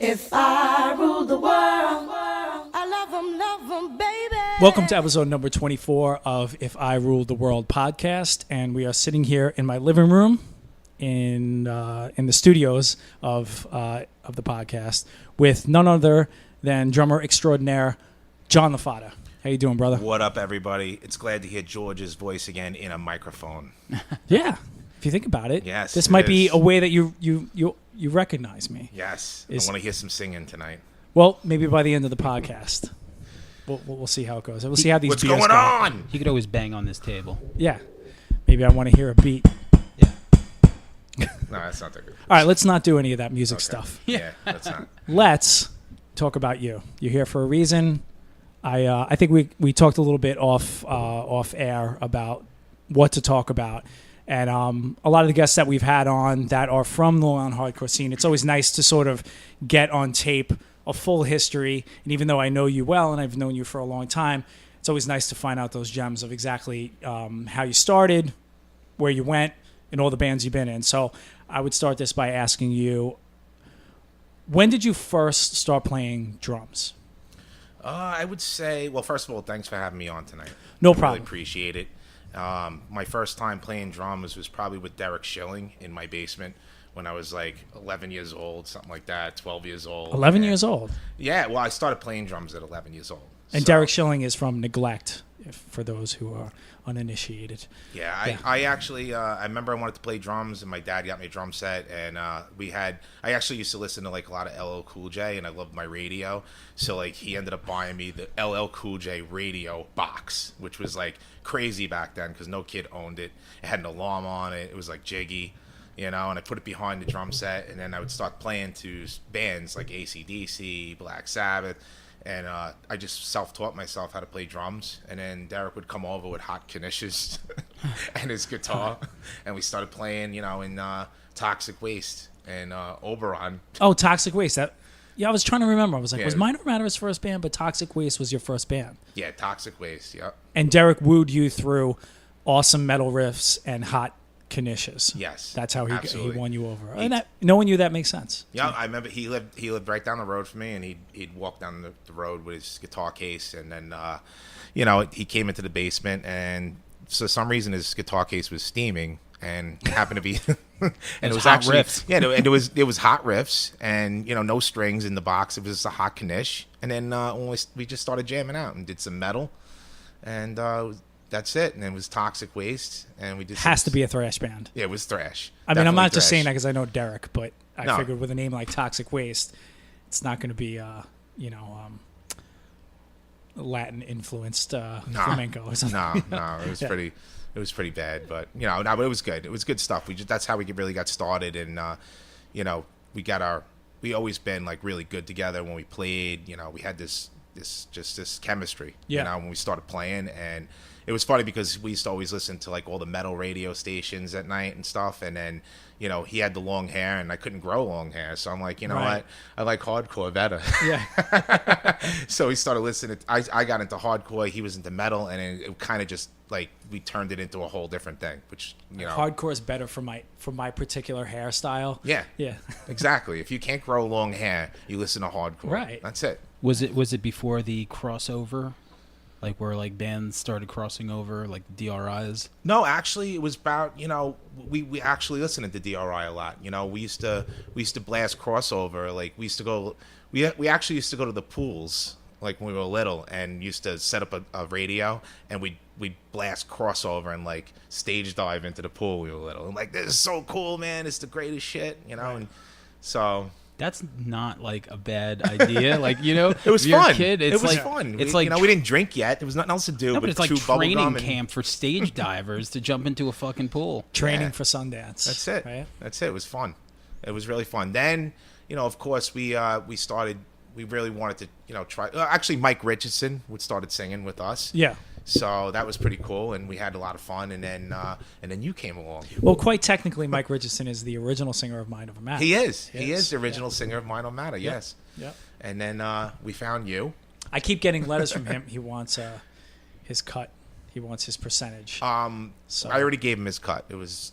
If I ruled the world, I love 'em, baby. Welcome to episode number 24 of If I Ruled the World podcast, and we are sitting here in my living room in the studios of the podcast with none other than drummer extraordinaire John Lafata. How you doing, brother? What up, everybody? It's glad to hear George's voice again in a microphone. Yeah, if you think about it, Yes, this it might be is. a way that you recognize me. Yes, I Is- want to hear some singing tonight. Well, maybe by the end of the podcast, we'll see how it goes. We'll see how these What's beers going go. on? He could always bang on this table. Yeah, maybe I want to hear a beat. Yeah. No, that's not that good. All right, let's not do any of that music Okay. stuff. Yeah, that's not. Let's talk about you. You're here for a reason. I think we talked a little bit off air about what to talk about, and a lot of the guests that we've had on that are from the Long Island hardcore scene. It's always nice to sort of get on tape a full history, and even though I know you well and I've known you for a long time, it's always nice to find out those gems of exactly how you started, where you went, and all the bands you've been in. So I would start this by asking you, when did you first start playing drums? I would say, well, first of all, thanks for having me on tonight. No I problem. Really appreciate it. My first time playing drums was probably with Derek Schilling in my basement when I was like 11 years old, something like that, 12 years old. 11 And- years old. Yeah, well, I started playing drums at 11 years old. And So- Derek Schilling is from Neglect, for those who are uninitiated. Yeah, I actually, I remember I wanted to play drums, and my dad got me a drum set, and I actually used to listen to like a lot of LL Cool J, and I loved my radio, so like he ended up buying me the LL Cool J radio box, which was like crazy back then because no kid owned it. It had an alarm on it. It was like jiggy, and I put it behind the drum set, and then I would start playing to bands like AC/DC, Black Sabbath. And I just self-taught myself how to play drums. And then Derek would come over with hot knishes and his guitar. And we started playing, in Toxic Waste and Oberon. Oh, Toxic Waste. I was trying to remember. I was like, Yeah. was Minor Matter his first band? But Toxic Waste was your first band. Yeah, Toxic Waste, yep. And Derek wooed you through awesome metal riffs and hot knishes. Yes, That's how he absolutely. won you over. And knowing you, that makes sense. Yeah, I remember he lived right down the road from me, and he'd walk down the road with his guitar case, and then he came into the basement, and for some reason his guitar case was steaming, and happened to be, and it was hot actually riffs. yeah, and it was hot riffs, and no strings in the box. It was just a hot knish, and then when we just started jamming out and did some metal, and that's it, and it was Toxic Waste, and we did. Has to be a thrash band. Yeah, it was thrash. I mean, I'm not Definitely just saying that thrash. because I know Derek, but I No. figured with a name like Toxic Waste, it's not going to be, Latin influenced flamenco or something. No, it was Yeah. pretty bad, but but it was good. It was good stuff. That's how we really got started, and we always been like really good together when we played. We had this chemistry. Yeah. When we started playing, and it was funny because we used to always listen to like all the metal radio stations at night and stuff, and then he had the long hair, and I couldn't grow long hair, so I'm like, Right. what, I like hardcore better. Yeah. So we started listening. I got into hardcore. He was into metal, and it kind of just like we turned it into a whole different thing. Which Hardcore is better for my particular hairstyle. yeah, Yeah. exactly. If you can't grow long hair, you listen to hardcore. Right. That's it. Was it before the crossover? Like where like bands started crossing over, like DRIs? No, actually, it was about we actually listened to DRI a lot. We used to blast crossover. Like we used to go. We actually used to go to the pools like when we were little and used to set up a radio and we'd blast crossover and like stage dive into the pool when we were little. And like, this is so cool, man. It's the greatest shit, Right. And so That's not like a bad idea. Like, it was if you're fun. a kid, It it's was like fun. It's we, like we didn't drink yet. There was nothing else to do no, but but it's like chew bubble training gum and- camp for stage divers to jump into a fucking pool. Training Yeah. for Sundance. That's it. Right? That's it. It was fun. It was really fun. Then, of course, we started. We really wanted to, try. Actually, Mike Richardson started singing with us. Yeah. So that was pretty cool, and we had a lot of fun. And then you came along. Well, quite technically, Mike Richardson is the original singer of Mind Over Matter. He is. He Yes. is the original singer of Mind Don't Matter. Yes. Yep. And then we found you. I keep getting letters from him. He wants his cut. He wants his percentage. So I already gave him his cut. It was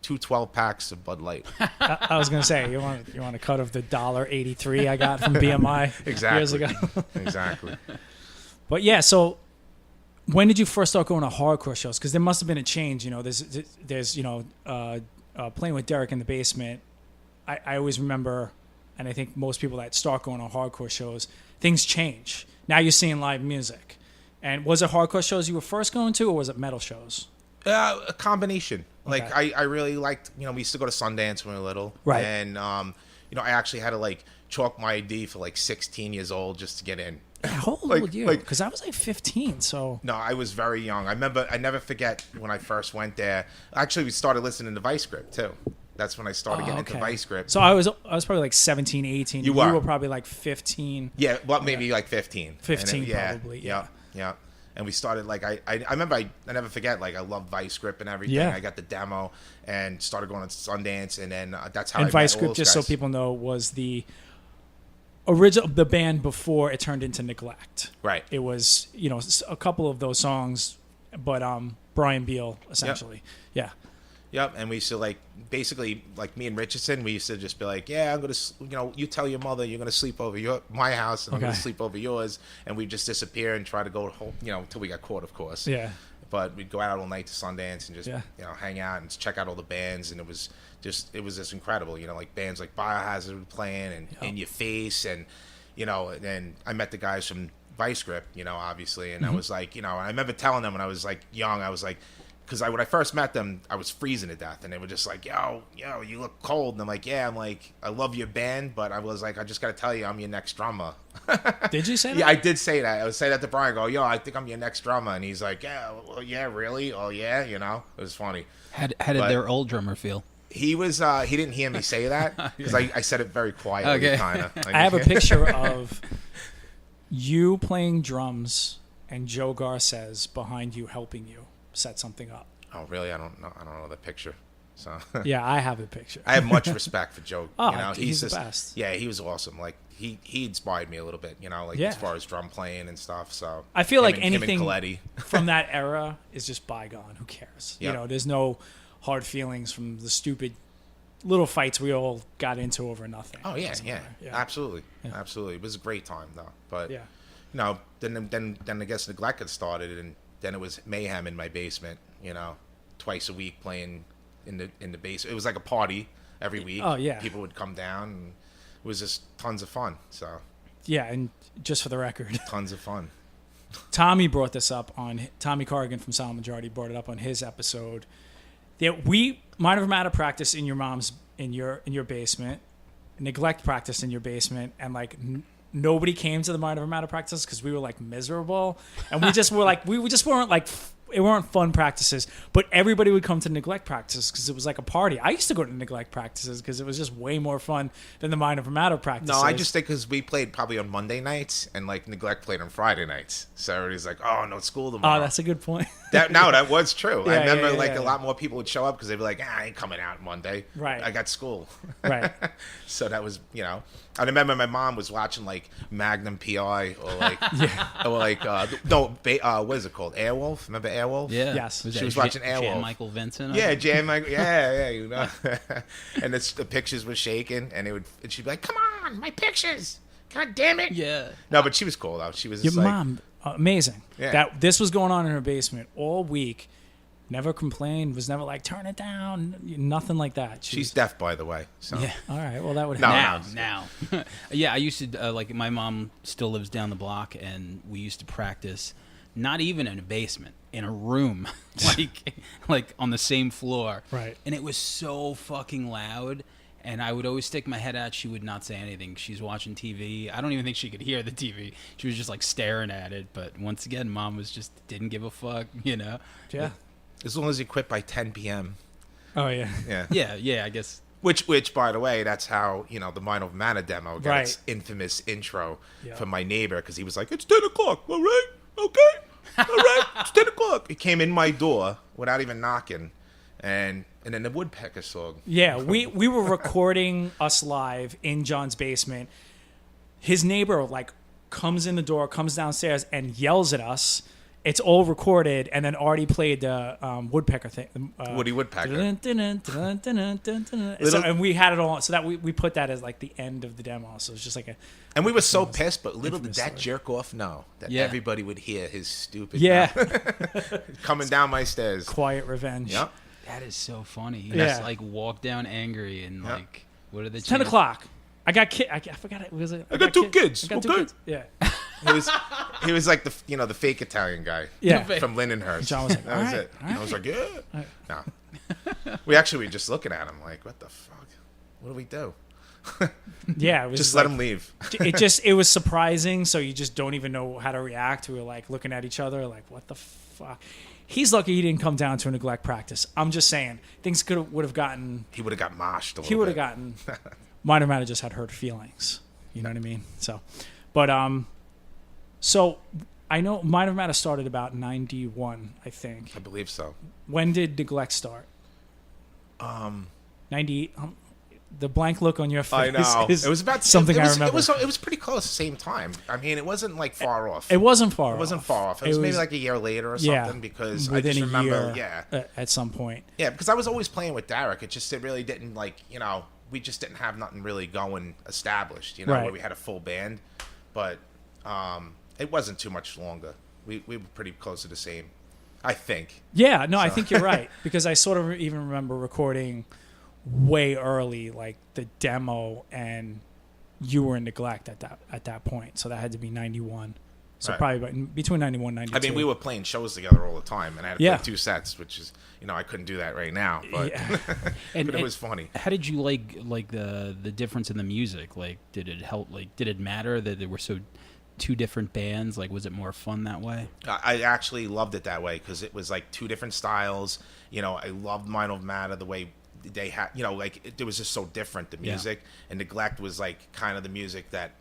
2 12-packs of Bud Light. I was gonna say you want a cut of the $1.83 I got from BMI Exactly. years ago. Exactly. But yeah, so when did you first start going to hardcore shows? Because there must have been a change. You know, there's playing with Derek in the basement. I always remember, and I think most people that start going to hardcore shows, things change. Now you're seeing live music. And was it hardcore shows you were first going to, or was it metal shows? A combination. Okay. Like I really liked. We used to go to Sundance when we were little. Right. And I actually had to like chalk my ID for like 16 years old just to get in. How old were you? Because I was like 15, so... No, I was very young. I never forget when I first went there. Actually, we started listening to Vice Grip, too. That's when I started getting into Vice Grip. So I was probably like 17, 18. You were probably like 15. Yeah, well, maybe like 15. 15 probably, yeah. And we started, like, I remember, I never forget, like, I loved Vice Grip and everything. Yeah. I got the demo and started going to Sundance, and then that's how and I Vice met all Grip, those just so guys. people know, was the the band before it turned into Neglect. Right. It was, a couple of those songs, but Brian Beal, essentially. Yeah. Yep, and we used to, like, basically, like, me and Richardson, we used to just be like, yeah, I'm going to, you tell your mother you're going to sleep over my house, and I'm going to sleep over yours, and we'd just disappear and try to go home, until we got caught, of course. Yeah. But we'd go out all night to Sundance and just, hang out and check out all the bands, and it was just incredible, like, bands like Biohazard were playing, and In Your Face, and, and I met the guys from Vice Grip, obviously, and I was like, I remember telling them when I was, like, young, I was like, because when I first met them, I was freezing to death, and they were just like, yo, you look cold. And I'm like, yeah, I love your band, but I was like, I just got to tell you, I'm your next drummer. Did you say that? Yeah, I did say that. I would say that to Brian, go, yo, I think I'm your next drummer. And he's like, yeah, well, yeah, really? Oh, yeah, it was funny. How did their old drummer feel? He was, he didn't hear me say that, because I said it very quietly, kind of. I have a picture of you playing drums and Joe Garces behind you helping you set something up. Oh, really? I don't know the picture. So yeah, I have a picture. I have much respect for Joe. Oh, he's the best. Yeah, he was awesome. Like he inspired me a little bit, as far as drum playing and stuff. So I feel like him and anything from that era is just bygone. Who cares? Yep. There's no hard feelings from the stupid little fights we all got into over nothing. Oh yeah. Absolutely. Absolutely. It was a great time though. But then I guess Neglect had started, and then it was mayhem in my basement, twice a week playing in the basement. It was like a party every week. Oh, yeah. People would come down, and it was just tons of fun. So yeah, and just for the record, tons of fun. Tommy Corrigan from Silent Majority brought it up on his episode. That we Mind Over Matter practice in your basement, Neglect practice in your basement, and like nobody came to the Mind Over Matter practice because we were like miserable, and we just were like we just weren't like it weren't fun practices. But everybody would come to Neglect practice because it was like a party. I used to go to Neglect practices because it was just way more fun than the Mind Over Matter practices. No, I just think because we played probably on Monday nights, and like Neglect played on Friday nights, so everybody's like, "Oh, no school tomorrow." Oh, that's a good point. That was true. Yeah, I remember yeah. a lot more people would show up because they'd be like, I ain't coming out Monday. Right. I got school. Right. So that was, I remember my mom was watching like Magnum PI or like, what is it called? Airwolf? Remember Airwolf? Yeah. Yes. She was watching Airwolf. Jan Michael Vincent. Yeah, Jan Michael. Yeah. And the pictures were shaking, and she'd be like, "Come on, my pictures! God damn it!" Yeah. No, but she was cool though. She was Your just like, mom, amazing. Yeah. That this was going on in her basement all week. Never complained. Was never like turn it down. Nothing like that. She's deaf, by the way. So. Yeah. All right. Well, that would No, help. Now. Yeah, I used to, my mom still lives down the block, and we used to practice not even in a basement, in a room, like on the same floor. Right. And it was so fucking loud, and I would always stick my head out. She would not say anything. She's watching TV. I don't even think she could hear the TV. She was just like staring at it. But once again, Mom didn't give a fuck, Yeah. As long as you quit by 10 p.m. Oh yeah. Yeah. Yeah, I guess. Which, by the way, that's how the Mind Over Matter demo got its infamous intro from my neighbor, because he was like, "It's 10 o'clock, all right, okay, all right, it's 10 o'clock." He came in my door without even knocking, and then the woodpecker song. Yeah, we were recording us live in John's basement. His neighbor like comes in the door, comes downstairs, and yells at us. it's all recorded, and then Artie played the woodpecker thing. Woody Woodpecker. And we had it all, so that we put that as like the end of the demo. So it's just like a. And we were so pissed, but little did that story. jerk off know that Yeah. everybody would hear his stupid Yeah. mouth coming down my stairs. Quiet revenge. Yep. That is so funny. He Yeah. just like walked down angry and Yeah. like, what are the 10 chances? o'clock. I got kid. I forgot it. Was it? I got two kids. I got two Okay. kids. Yeah. He was like the fake Italian guy. Yeah. From Lindenhurst. John was like, that was "All right, it. all I was right." like, yeah. No. We actually were just looking at him like, what the fuck? What do we do? Yeah. It was Just like, let him leave. it was surprising, so you just don't even know how to react. We were like looking at each other like, what the fuck? He's lucky he didn't come down to a neglect practice. I'm just saying, things would have gotten. He would have got moshed a little He would have bit. gotten. Minor Matter just had hurt feelings. You know what I mean? So, but so I know Minor Matter started about 91, I think. I believe so. When did neglect start? 98. The blank look on your face. I know. Is It was about something it was, I remember. It was pretty close, same time. I mean, it wasn't like far off. It wasn't far. It wasn't far off. It was maybe like a year later or something because I within just a remember, year, yeah, at some point. yeah, because I was always playing with Derek. It really didn't we just didn't have nothing really going established, Right. where we had a full band, but it wasn't too much longer. We were pretty close to the same, I think. Yeah, no, I think you're right because I sort of even remember recording way early, like the demo, and you were in neglect at that point. So that had to be 91. So Right. probably between 91 and 92. I mean, we were playing shows together all the time, and I had to Yeah. play 2 sets, which is, I couldn't do that right now, but, Yeah. And, but it was funny. How did you like the difference in the music? Like, did it help? Like, did it matter that there were so two different bands? Like, was it more fun that way? I actually loved it that way because it was like 2 different styles. I loved Mind Over Matter the way they had, it was just so different, the music. And Neglect was like kind of the music that,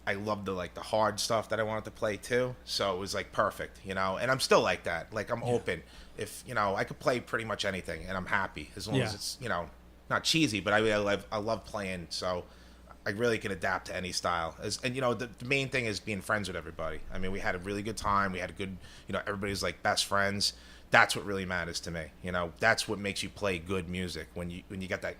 I loved the hard stuff that I wanted to play too. So it was like perfect, and I'm still like that. Like I'm open. If, I could play pretty much anything and I'm happy as long as it's, not cheesy, but I love playing. So I really can adapt to any style. And the main thing is being friends with everybody. I mean, we had a really good time. We had a good, everybody's like best friends. That's what really matters to me. That's what makes you play good music when you got that.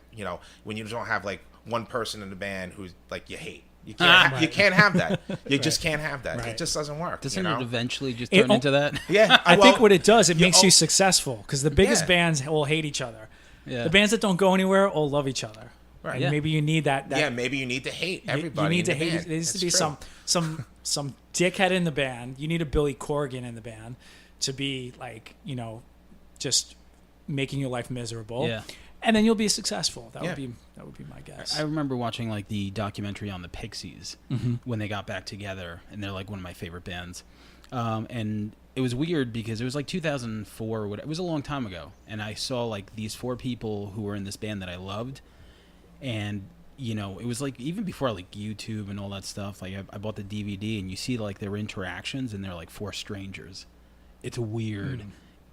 When you don't have like one person in the band who's like you hate. You can't. You can't have that. You just can't have that. Right. It just doesn't work. Doesn't it eventually just It turn into that? Yeah, I think what it does, it you- makes you successful because the biggest Yeah. bands all hate each other. Yeah. The bands that don't go anywhere all love each other. Right. And Yeah. maybe you need that. yeah, maybe you need to hate You everybody. need to in the hate. band. There needs to That's be true. some dickhead in the band. You need a Billy Corgan in the band to be like just making your life miserable. Yeah. And then you'll be successful. That Yeah. would be my guess. I remember watching like the documentary on the Pixies when they got back together, and they're like one of my favorite bands. And it was weird because it was like 2004 or whatever. It was a long time ago, and I saw like these 4 people who were in this band that I loved, and it was like even before like YouTube and all that stuff. Like I bought the DVD, and you see like their interactions, and they're like 4 strangers. It's weird.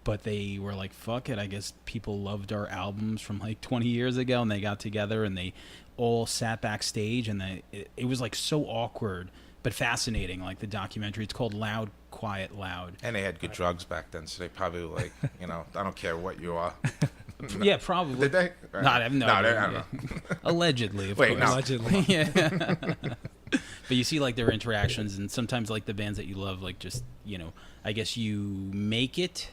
But they were like, fuck it, I guess people loved our albums from like 20 years ago, and they got together and they all sat backstage, and it was like so awkward but fascinating. Like the documentary, it's called Loud, Quiet, Loud. And they had good drugs back then, so they probably were like, I don't care what you are. Yeah, probably. Did they? No, I have no idea. I don't know. Allegedly, of Wait, course. no. Allegedly. Yeah. But you see like their interactions, and sometimes like the bands that you love, like just, I guess you make it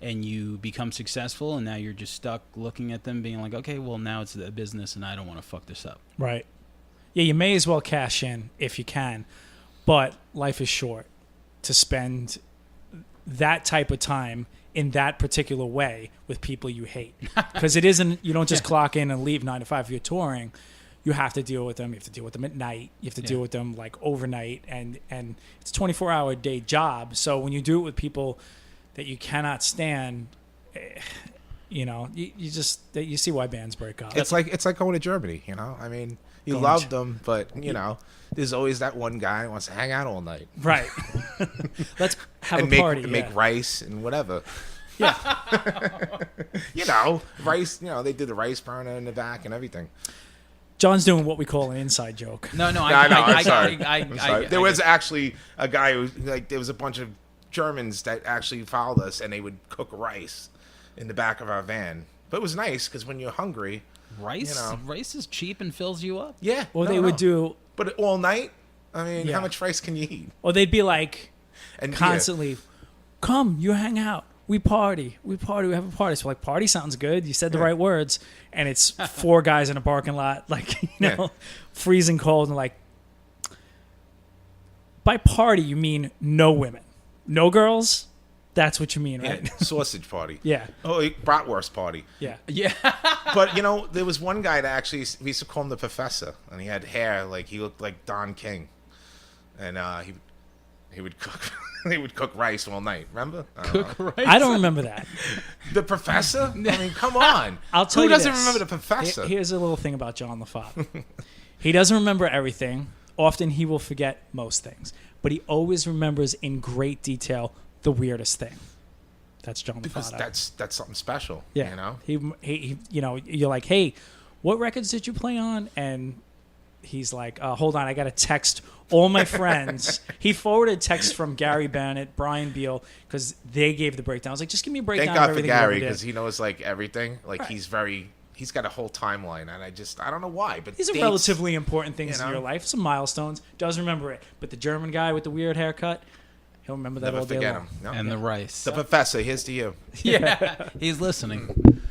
and you become successful, and now you're just stuck looking at them being like, okay, well now it's a business and I don't want to fuck this up. Right. Yeah, you may as well cash in if you can, but life is short to spend that type of time in that particular way with people you hate. Because it isn't, you don't just clock in and leave 9 to 5 if you're touring. You have to deal with them. You have to deal with them at night. You have to deal with them like overnight, and it's a 24-hour day job. So when you do it with people that you cannot stand, you see why bands break up. It's like going to Germany, I mean, you Going love to- them, but there's always that one guy who wants to hang out all night. Right. Let's have And a party. make rice and whatever. Yeah. Rice, they did the rice burner in the back and everything. John's doing what we call an inside joke. No, I know, I'm sorry. I I'm sorry. There was actually a guy who, like, there was a bunch of Germans that actually followed us, and they would cook rice in the back of our van. But it was nice because when you're hungry, Rice, you know. rice is cheap and fills you up. Yeah. Or no, they would no. do, But all night. I mean, Yeah. how much rice can you eat? or they'd be like And constantly, come, you hang out. We party, we have a party. So like, party sounds good. You said the Yeah. right words, and it's 4 guys in a parking lot, like Yeah. freezing cold, and like, by party you mean no women, no girls. That's what you mean, Yeah, right? sausage party. Yeah, Oh, bratwurst party. yeah. Yeah. But you know, there was one guy that actually we used to call him the professor, and he had hair like he looked like Don King, and he would cook he would cook rice all night. Remember? I don't know. Cook rice. I don't remember that. The professor? I mean, come on. I'll tell Who you doesn't this. remember the professor? Here's a little thing about John Lafata. He doesn't remember everything. Often he will forget most things, but he always remembers in great detail the weirdest thing. That's John Because Lafata. that's something special. Yeah, You know. he you know, you're like, hey, what records did you play on? And he's like, hold on, I got to text all my friends. He forwarded texts from Gary Bennett, Brian Beal, because they gave the breakdown. I was like, just give me a breakdown Thank of God for everything Gary you ever because did. he knows like everything. Like Right. he's got a whole timeline, and I don't know why, but These are dates- relatively important things you in know? your life, some milestones. Does remember it. But the German guy with the weird haircut, he'll remember that Never all day forget long. him. No. And the rice. The professor. Here's to you. Yeah. He's listening.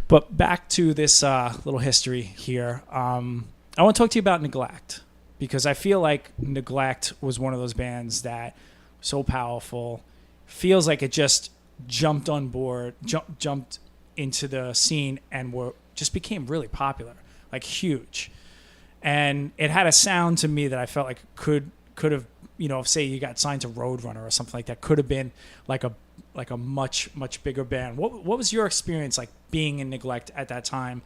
But back to this little history here. I want to talk to you about Neglect, because I feel like Neglect was one of those bands that so powerful, feels like it just jumped on board, jumped into the scene and just became really popular, like huge. And it had a sound to me that I felt like could have, you know, if say you got signed to Roadrunner or something like that, could have been like a much bigger band. What was your experience like being in Neglect at that time,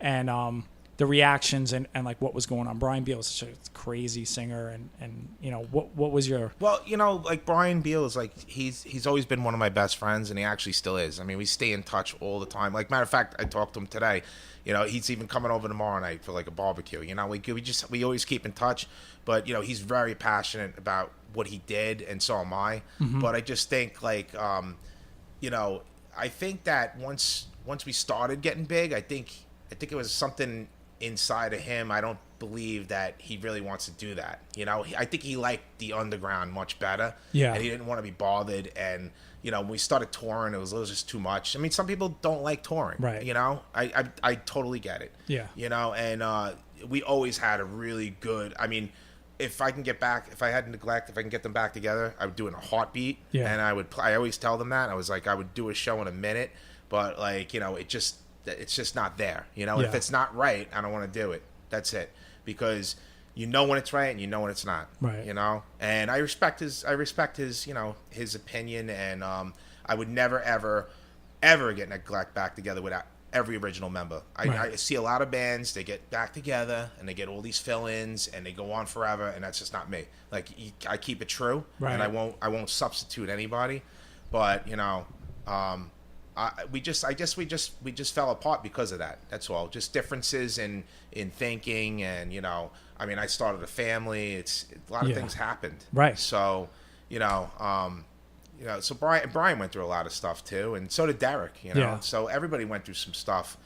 and the reactions and like what was going on? Brian Beal is such a crazy singer, and you know, what was your... Well, you know, like Brian Beal is like he's always been one of my best friends, and he actually still is. I mean, we stay in touch all the time. Like, matter of fact, I talked to him today. You know, he's even coming over tomorrow night for like a barbecue. You know, we always keep in touch. But you know, he's very passionate about what he did, and so am I. Mm-hmm. But I just think like, you know, I think that once we started getting big, I think it was something inside of him. I don't believe that he really wants to do that. You know, I think he liked the underground much better. Yeah. And he didn't want to be bothered. And, you know, when we started touring, it was just too much. I mean, some people don't like touring. Right. You know, I totally get it. Yeah. You know, and we always had a really good, I mean, if I had Neglect, if I can get them back together, I would do it in a heartbeat. Yeah. And I always tell them that. I was like, I would do a show in a minute, but like, you know, it's just not there. You know, Yeah. if it's not right, I don't want to do it. That's it. Because you know when it's right and you know when it's not. Right. You know? And I respect his, you know, his opinion, and I would never ever get Neglect back together without every original member. Right. I see a lot of bands, they get back together and they get all these fill-ins and they go on forever, and that's just not me. Like, I keep it true, Right. and I won't substitute anybody. But you know, we just fell apart because of that. That's all. Just differences in thinking, and you know, I mean, I started a family. It's a lot of Yeah. things happened. Right. So, you know, so Brian went through a lot of stuff too, and so did Derek. You know, Yeah. so everybody went through some stuff,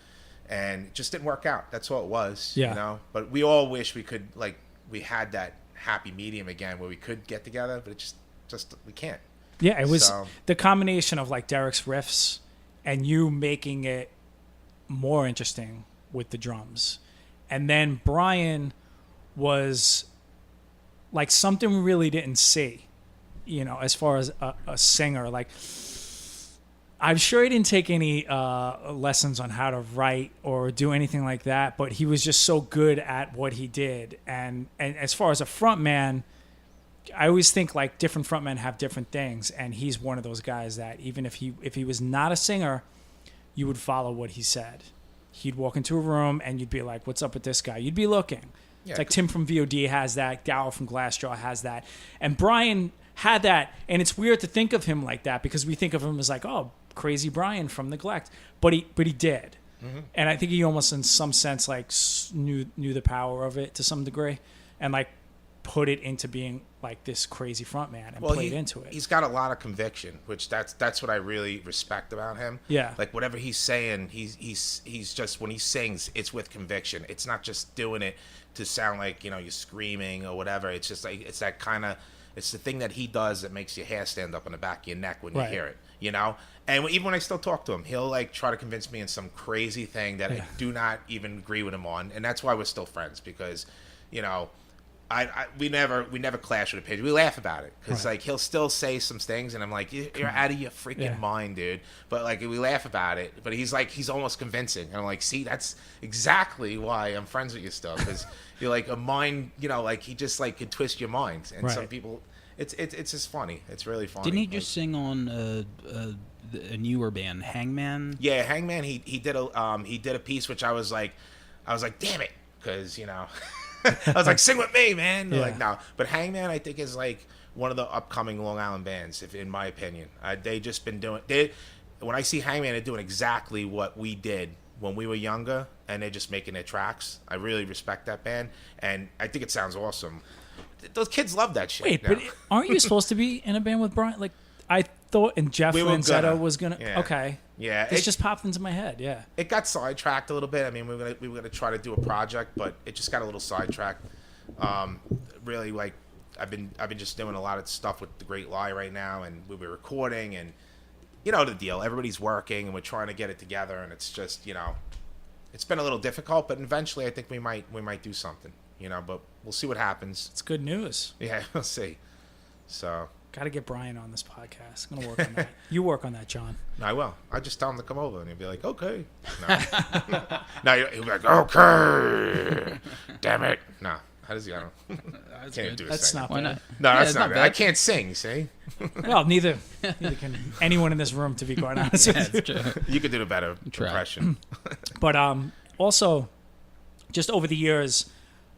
and it just didn't work out. That's all it was. Yeah. You know, but we all wish we had that happy medium again where we could get together, but it just we can't. Yeah, it was So- the combination of like Derek's riffs and you making it more interesting with the drums. And then Brian was like something we really didn't see, you know, as far as a singer. Like, I'm sure he didn't take any lessons on how to write or do anything like that, but he was just so good at what he did. And as far as a front man, I always think like different frontmen have different things, and he's one of those guys that even if he was not a singer, you would follow what he said. He'd walk into a room and you'd be like, "What's up with this guy?" You'd be looking. Yeah. It's like Tim from VOD has that, Gower from Glassjaw has that, and Brian had that. And it's weird to think of him like that because we think of him as like, oh, crazy Brian from Neglect, but he did. Mm-hmm. And I think he almost in some sense like knew the power of it to some degree, and like put it into being like this crazy front man and played into it. He's got a lot of conviction, which that's what I really respect about him. Yeah. Like whatever he's saying, he's just, when he sings, it's with conviction. It's not just doing it to sound like, you know, you're screaming or whatever. It's just like, it's that kind of, it's the thing that he does that makes your hair stand up on the back of your neck when you hear it, you know? And even when I still talk to him, he'll like try to convince me in some crazy thing that I do not even agree with him on. And that's why we're still friends, because, you know, we never clash with opinion. We laugh about it because like he'll still say some things, and I'm like, you're out of your freaking mind, dude. But like we laugh about it. But he's like, he's almost convincing, and I'm like, see, that's exactly why I'm friends with you still, because you're like a mind, you know, like he just like can twist your mind, and some people, it's just funny. It's really funny. Didn't he just sing on a newer band, Hangman? Yeah, Hangman. He did a piece which I was like, damn it, because you know. I was like, sing with me, man. They're like, no. But Hangman, I think, is like one of the upcoming Long Island bands, if in my opinion. They just been doing. When I see Hangman, they're doing exactly what we did when we were younger, and they're just making their tracks. I really respect that band, and I think it sounds awesome. Those kids love that shit. Wait, but aren't you supposed to be in a band with Brian? Like, I thought, and Jeff Lanzetta was gonna. Yeah. Okay. Yeah, this just popped into my head. Yeah, it got sidetracked a little bit. I mean, we were gonna try to do a project, but it just got a little sidetracked. Really, like I've been just doing a lot of stuff with The Great Lie right now, and we were recording, and you know the deal. Everybody's working, and we're trying to get it together, and it's just, you know, it's been a little difficult, but eventually I think we might do something, you know. But we'll see what happens. It's good news. Yeah, we'll see. So. Got to get Brian on this podcast. I'm going to work on that. You work on that, John. No, I will. I just tell him to come over, and he'll be like, okay. No, no, he'll be like, okay. Damn it. No. How does he? I don't know. Can't even do a That's second. not Why bad. not? No, Yeah, that's it's not not bad. bad. I can't sing, see? Well, neither can anyone in this room, to be quite honest with you. That's true. You could do a better impression. But also, just over the years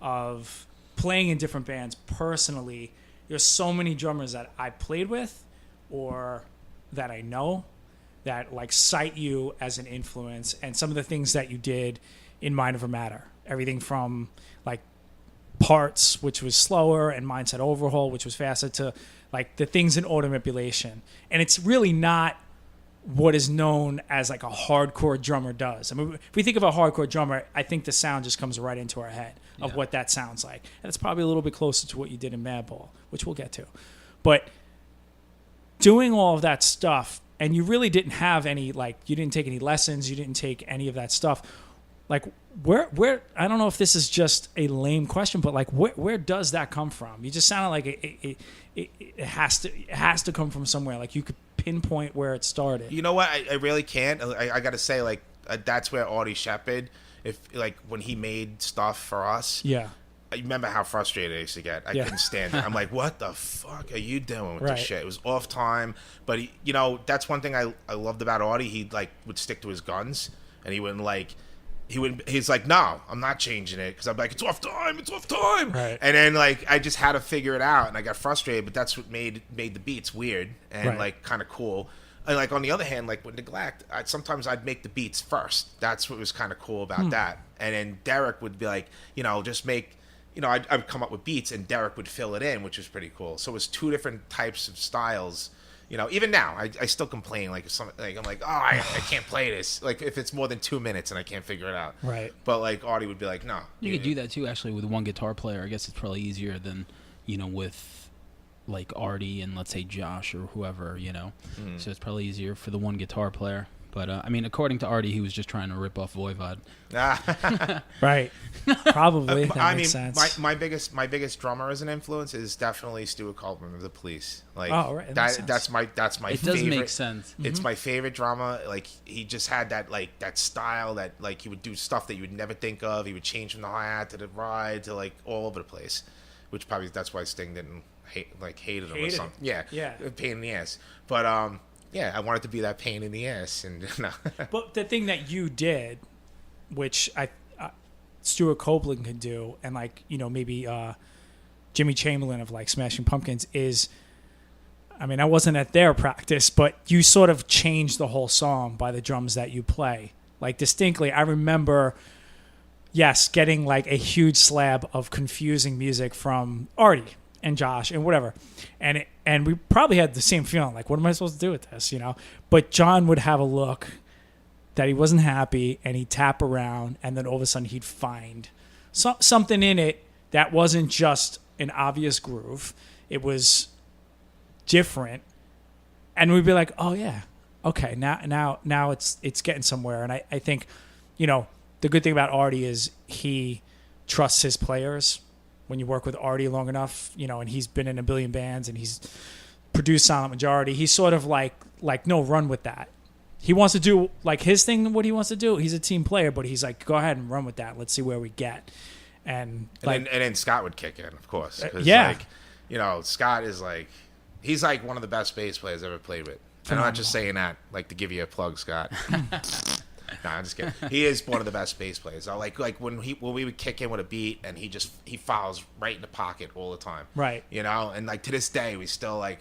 of playing in different bands personally, there's so many drummers that I played with or that I know that like cite you as an influence, and some of the things that you did in Mind Over Matter. Everything from like Parts, which was slower, and Mindset Overhaul, which was faster, to like the things in Auto Manipulation. And it's really not what is known as like a hardcore drummer does. I mean, if we think of a hardcore drummer, I think the sound just comes right into our head of what that sounds like. And it's probably a little bit closer to what you did in MADBALL, which we'll get to. But doing all of that stuff, and you really didn't have any, like, you didn't take any lessons, you didn't take any of that stuff. Like, where I don't know if this is just a lame question, but like, where does that come from? You just sounded like it has to come from somewhere. Like, you could pinpoint where it started. You know what? I really can't. I got to say, like, that's where Artie Shepherd, if like when he made stuff for us. Yeah. I remember how frustrated I used to get. I couldn't stand it. I'm like, what the fuck are you doing with this shit? It was off time. But, you know, that's one thing I loved about Artie. He, like, would stick to his guns. And he wouldn't, like, he's like, no, I'm not changing it. Because I'm like, it's off time. Right. And then, like, I just had to figure it out. And I got frustrated. But that's what made the beats weird and, like, kind of cool. And, like, on the other hand, like, with Neglect, sometimes I'd make the beats first. That's what was kind of cool about that. And then Derek would be like, you know, just make... You know, I'd come up with beats, and Derek would fill it in, which was pretty cool. So it was two different types of styles. You know, even now, I still complain. Like, I'm like, oh, I can't play this. Like, if it's more than 2 minutes and I can't figure it out. Right. But, like, Artie would be like, no. You could do that, too, actually, with one guitar player. I guess it's probably easier than, you know, with, like, Artie and, let's say, Josh or whoever, you know. So it's probably easier for the one guitar player. But, I mean, according to Artie, he was just trying to rip off Voivod. Right. Probably. That makes sense. My biggest drummer as an influence is definitely Stuart Copeland of The Police. Like, right. that's my It favorite. does make sense. It's my favorite drummer. Like, he just had that style that, like, he would do stuff that you would never think of. He would change from the hi-hat to the ride to, like, all over the place. Which probably that's why Sting didn't hated him or something. Yeah. Pain in the ass. But yeah, I wanted to be that pain in the ass, and no. But the thing that you did, which Stuart Copeland could do, and like, you know, maybe Jimmy Chamberlain of like Smashing Pumpkins is, I mean, I wasn't at their practice, but you sort of changed the whole song by the drums that you play. Like, distinctly, I remember yes, getting like a huge slab of confusing music from Artie and Josh and whatever. And we probably had the same feeling, like, what am I supposed to do with this, you know? But John would have a look that he wasn't happy, and he'd tap around, and then all of a sudden he'd find something in it that wasn't just an obvious groove. It was different. And we'd be like, oh, yeah, okay, now it's getting somewhere. And I think, you know, the good thing about Artie is he trusts his players. When you work with Artie long enough, you know, and he's been in a billion bands and he's produced Silent Majority, he's sort of like, no, run with that. He wants to do like his thing, what he wants to do. He's a team player, but he's like, go ahead and run with that. Let's see where we get. And then Scott would kick in, of course. Yeah. Like, you know, Scott is like, he's like one of the best bass players I've ever played with. And I'm not just saying that, like, to give you a plug, Scott. No, I'm just kidding. He is one of the best bass players. I like when we would kick in with a beat, and he follows right in the pocket all the time. Right. You know, and like to this day, we still like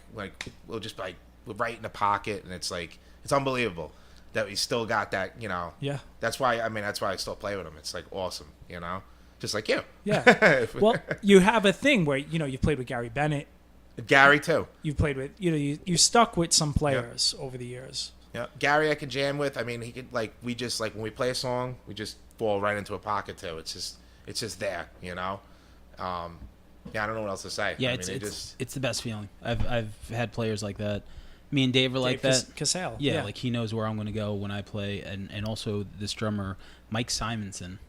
we'll just like we're right in the pocket, and it's like it's unbelievable that we still got that. You know. Yeah. That's why I still play with him. It's like awesome. You know, just like you. Yeah. Well, you have a thing where, you know, you've played with Gary Bennett. Gary too. You've played with, you know, you stuck with some players over the years. Yeah, Gary I can jam with. I mean, he could we just when we play a song, we just fall right into a pocket too. It's just there, you know. Yeah, I don't know what else to say. Yeah, I it's the best feeling. I've had players like that. Me and Dave are like that. Cassell. Yeah, like he knows where I'm going to go when I play, and also this drummer Mike Simonson,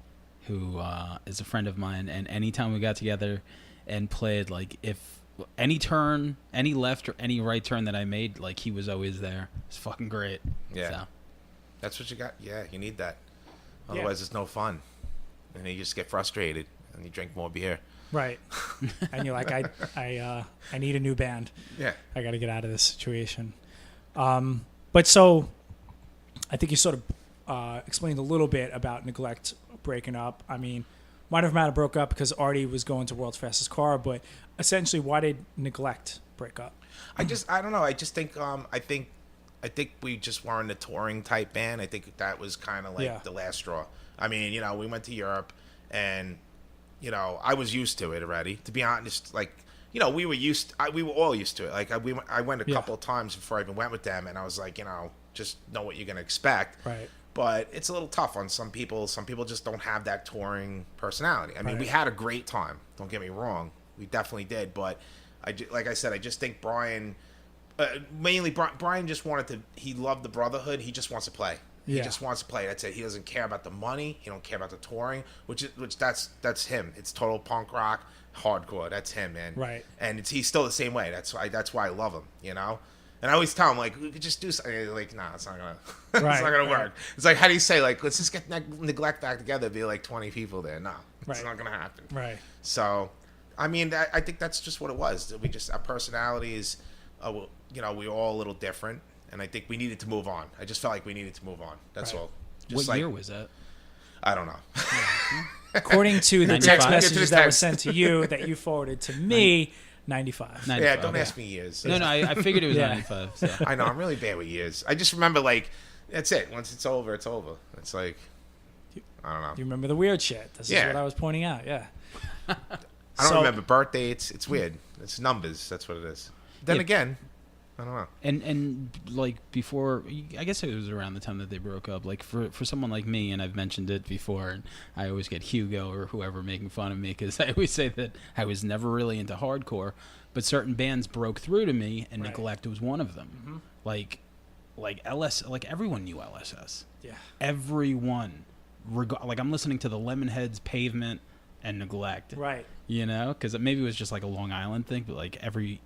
who is a friend of mine, and anytime we got together and played, like if any turn, any left or any right turn that I made, like he was always there. It's fucking great. Yeah, so. That's what you got. Yeah, you need that. Otherwise, it's no fun, and you just get frustrated and you drink more beer. Right. And you're like, I need a new band. Yeah. I got to get out of this situation. But so I think you sort of explained a little bit about Neglect breaking up. I mean, Mind Over Matter broke up because Artie was going to World's Fastest Car, but essentially, why did Neglect break up? I don't know. I just think I think we just weren't a touring type band. I think that was kind of like the last straw. I mean, you know, we went to Europe, and you know, I was used to it already. To be honest, like, you know, we were all used to it. Like I went a couple of times before I even went with them, and I was like, you know, just know what you're gonna expect. Right. But it's a little tough on some people. Some people just don't have that touring personality. I mean, we had a great time. Don't get me wrong. We definitely did. But like I said, I just think Brian, mainly Brian just wanted to, he loved the brotherhood. He just wants to play. He just wants to play. That's it. He doesn't care about the money. He don't care about the touring, which that's him. It's total punk rock, hardcore. That's him, man. Right. And he's still the same way. That's why I love him, you know? And I always tell him, like, we could just do something. Like, nah, it's not gonna, it's not gonna work. It's like, how do you say, like, let's just get Neglect back together? Be like 20 people there. No, it's not gonna happen. Right. So, I mean, I think that's just what it was. We just, our personalities, you know, we were all a little different, and I think we needed to move on. I just felt like we needed to move on. That's all. Just What year was that? I don't know. According to the 95. text messages that were sent to you that you forwarded to me, 95. Yeah, don't ask me years. No, I figured it was 95. So. I know, I'm really bad with years. I just remember, like, that's it. Once it's over, it's over. It's like, I don't know. You remember the weird shit. This is what I was pointing out, I don't remember birth dates. It's weird. It's numbers. That's what it is. Then again, I don't know. And like before, I guess it was around the time that they broke up. Like for someone like me, and I've mentioned it before, and I always get Hugo or whoever making fun of me because I always say that I was never really into hardcore, but certain bands broke through to me, and Neglect was one of them. Mm-hmm. Like everyone knew LSS. Yeah. Everyone, like I'm listening to the Lemonheads, Pavement, and Neglect. Right. You know, because maybe it was just like a Long Island thing, but like every.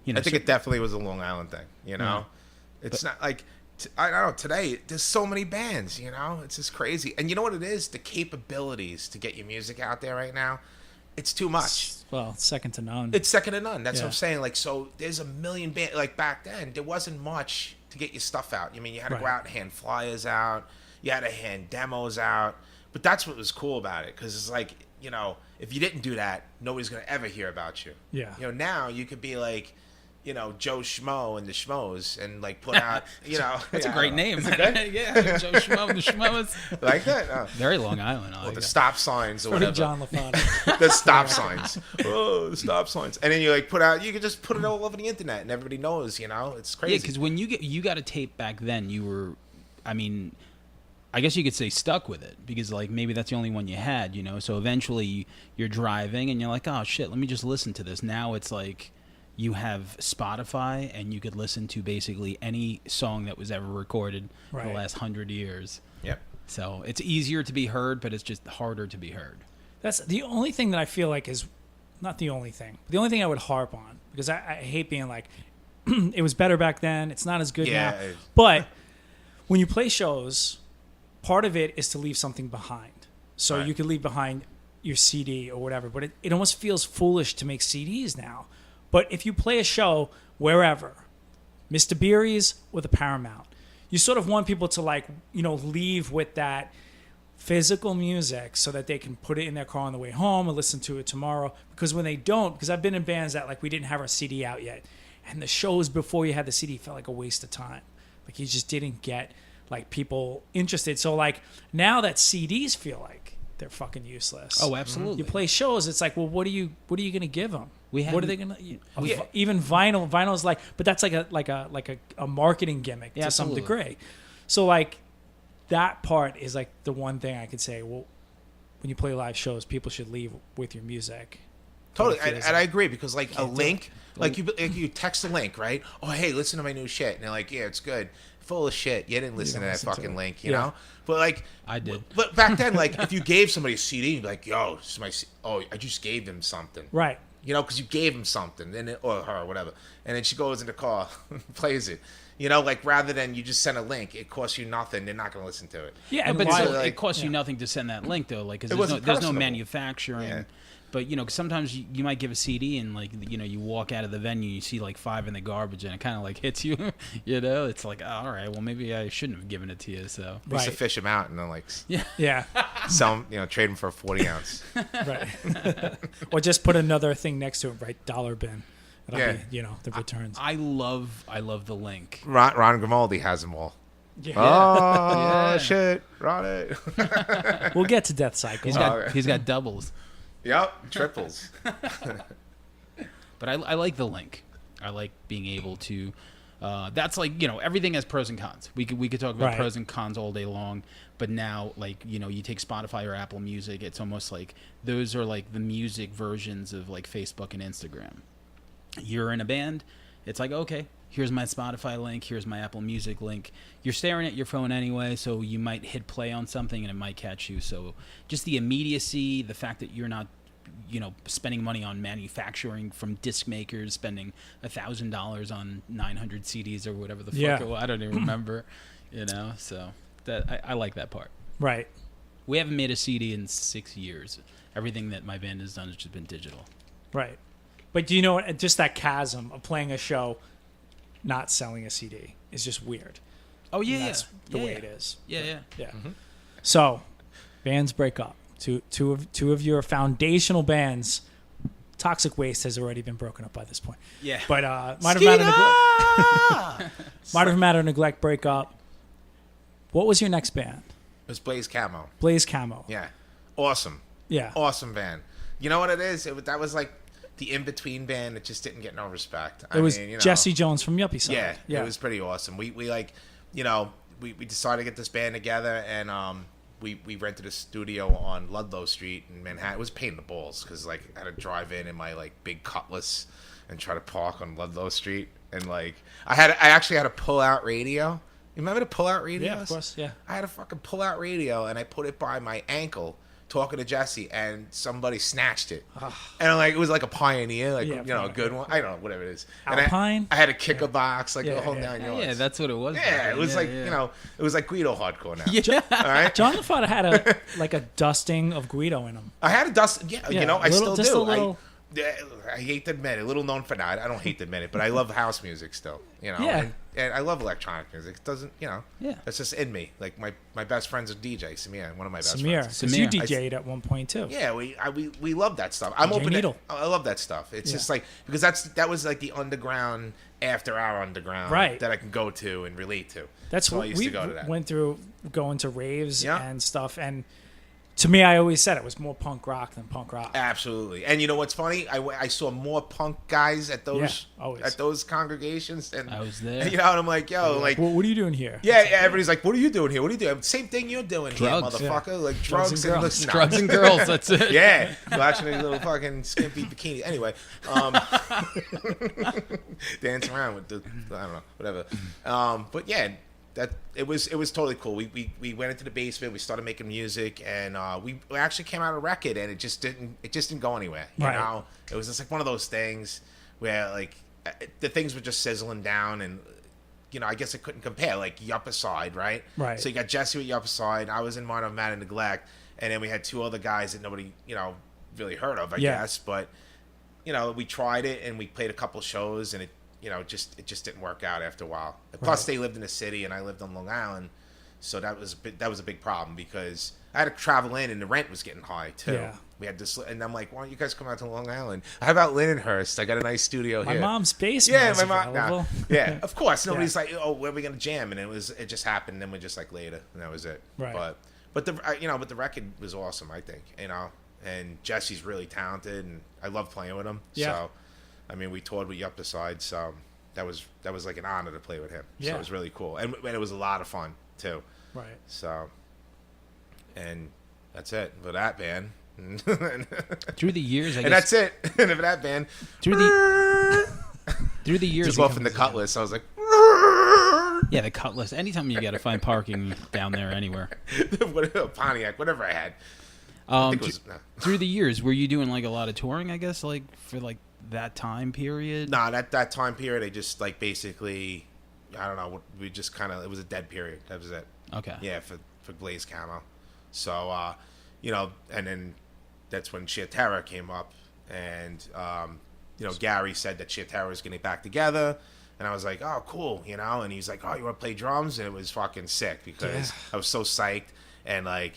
You know, I think it definitely was a Long Island thing, you know? It's not like, I don't know, today, there's so many bands, you know? It's just crazy. And you know what it is? The capabilities to get your music out there right now, it's too much. Well, second to none. It's second to none. That's what I'm saying. Like, so there's a million bands. Like, back then, there wasn't much to get your stuff out. I mean, you had to go out and hand flyers out. You had to hand demos out. But that's what was cool about it, because it's like, you know, if you didn't do that, nobody's going to ever hear about you. Yeah. You know, now you could be like, Joe Schmo and the Schmoes, and like put out, That's a great name. Yeah, Joe Schmo and the Schmoes. Like that. Very Long Island. I Or like the that. stop signs or Pretty whatever. John Lafata. The stop signs. Oh, the stop signs. And then you like you can just put it all over the internet and everybody knows, it's crazy. Yeah, because when you got a tape back then, you were, I guess you could say stuck with it because like maybe that's the only one you had, So eventually you're driving and you're like, oh shit, let me just listen to this. Now it's like you have Spotify and you could listen to basically any song that was ever recorded for the last 100 years. Yep. So it's easier to be heard, but it's just harder to be heard. That's the only thing that I feel like is not the only thing. The only thing I would harp on because I hate being like, it was better back then. It's not as good now. But when you play shows, part of it is to leave something behind. So you could leave behind your CD or whatever, but it almost feels foolish to make CDs now. But if you play a show wherever, Mr. Beery's or the Paramount, you sort of want people to like, leave with that physical music so that they can put it in their car on the way home or listen to it tomorrow. Because when they don't, because I've been in bands that like we didn't have our CD out yet, and the shows before you had the CD felt like a waste of time. Like you just didn't get like people interested. So like now that CDs feel like they're fucking useless. Oh, absolutely. You play shows, it's like, well, what are you gonna give them? What are they gonna? Yeah. Even vinyl is like, but that's like a marketing gimmick to some degree. So like that part is like the one thing I could say. Well, when you play live shows, people should leave with your music. Totally, and I agree because like a link, like you text a link, right? Oh, hey, listen to my new shit, and they're like, yeah, it's good. Full of shit. You didn't listen to that fucking link, you know? But like, I did. But back then, like, if you gave somebody a CD, you'd be like, yo, this is my. I just gave them something, Right? Because you gave them something, or her, or whatever, and then she goes in the car, plays it. Like rather than you just send a link, it costs you nothing. They're not going to listen to it. Yeah, but it costs you nothing to send that link though, like because there's no personable. manufacturing. Yeah. But 'cause sometimes you might give a CD and like you walk out of the venue, you see like 5 in the garbage, and it kind of like hits you. It's like, oh, all right, well maybe I shouldn't have given it to you. So We used to fish them out and then like Yeah. sell them, trade them for a 40 ounce. Right. Or just put another thing next to it, right? Dollar bin. That'll be, the returns. I love the link. Ron Grimaldi has them all. Yeah. Oh shit, Ronnie. We'll get to DeathCycle. He's got doubles. Yep, triples. But I like the link. I like being able to. That's like everything has pros and cons. We could talk about pros and cons all day long. But now like you take Spotify or Apple Music, it's almost like those are like the music versions of like Facebook and Instagram. You're in a band, it's like okay, here's my Spotify link, here's my Apple Music link. You're staring at your phone anyway, so you might hit play on something and it might catch you. So just the immediacy, the fact that you're not spending money on manufacturing from disc makers, spending $1,000 on 900 CDs or whatever the fuck it was. I don't even remember, so that I like that part. Right. We haven't made a CD in 6 years. Everything that my band has done has just been digital. Right. But do you know what? Just that chasm of playing a show, not selling a CD is just weird. Oh yeah, and that's the way it is. Yeah. Mm-hmm. So, bands break up. Two of your foundational bands. Toxic Waste has already been broken up by this point. Yeah. But Might Have Matter Neglect break up. What was your next band? It was Blaze Camo. Blaze Camo. Yeah. Awesome. Yeah. Awesome band. You know what it is? That was like the in-between band that just didn't get no respect. It was Jesse Jones from Yuppie Side. Yeah, it was pretty awesome. We like, we decided to get this band together, and we rented a studio on Ludlow Street in Manhattan. It was a pain in the balls because like I had to drive in my like big Cutlass and try to park on Ludlow Street, and like I actually had a pull-out radio. You remember the pull-out radios? Yeah, of course. Yeah. I had a fucking pull-out radio, and I put it by my ankle. Talking to Jesse, and somebody snatched it, and like it was like a Pioneer, like a good one. I don't know, whatever it is. Alpine. And I had a kicker box, like the whole 9 yards. Yeah, that's what it was. Yeah, it was it was like Guido hardcore now. Yeah. All right. John Lafata had a dusting of Guido in him. I had a dust. Yeah, I still do. Yeah, I hate to admit it. Little known for that. I don't hate to admit it, but I love house music still. You know, Yeah. and I love electronic music. It doesn't, you know, Yeah. that's just in me. Like my best friend's a DJ, Samir, one of my best Samir, friends. because you Samir. DJ'd at one point too. Yeah, we love that stuff. I'm DJ open. Needle. I love that stuff. It's Yeah. just like because that was like the underground after our underground Right. that I can go to and relate to. That's So I what used we to go to that. went through, going to raves Yeah. and stuff. And to me, I always said it was more punk rock than punk rock. Absolutely. And you know what's funny? I saw more punk guys at those Yeah, always. at those congregations, and I was there. You know, and I'm like, yo, like. Well, what are you doing here? Yeah, everybody's like, "What are you doing here? What are you doing?" Same thing you're doing Drugs. here, motherfucker. Like Drugs drugs and and, girls. no. Drugs and girls. That's it. Yeah, watching a little fucking skimpy bikini. Anyway, dance around with the I don't know, whatever. But yeah, that it was totally cool. We went into the basement. We started making music, and we actually came out a record, and it just didn't go anywhere. You Right. know, it was just like one of those things where like the things were just sizzling down, and you know, I guess it couldn't compare. Like Upper Side, right? Right. So you got Jesse with Upper Side. I was in Minor Mad and Neglect, and then we had two other guys that nobody really heard of, I Yeah. guess. But we tried it, and we played a couple shows, and it just didn't work out after a while. Plus, they lived in the city, and I lived on Long Island, so that was a big problem because I had to travel in, and the rent was getting high too. Yeah. We had this, and I'm like, "Why don't you guys come out to Long Island? How about Lindenhurst? I got a nice studio My here." mom's basement Yeah, is my mom. available. Yeah, of course. Nobody's like, "Oh, where are we gonna jam?" And it just happened. And then we just like later, and that was it. Right. But the record was awesome. I think and Jesse's really talented, and I love playing with him. Yeah. So, I mean, we toured with Up the Side, so that was like an honor to play with him. So Yeah. it was really cool, and it was a lot of fun too. Right. So, and that's it for that band. Through the years, I And guess. that's it. And for that band. Through the years, Just it off in the becomes- Cutlass. I was like, Yeah, the Cutlass. Anytime you got to find parking down there anywhere. whatever, Pontiac, whatever I had. I think it was, Through the years, were you doing like a lot of touring? I guess like for like that time period. nah, that time period, I just like basically, I don't know, we just kind of, it was a dead period. That was it. Okay. Yeah, for Blaze Camo. So, and then that's when Sheer Terror came up, and Gary said that Sheer Terror was getting back together, and I was like, oh, cool, and he's like, oh, you want to play drums? And it was fucking sick because I was so psyched, and like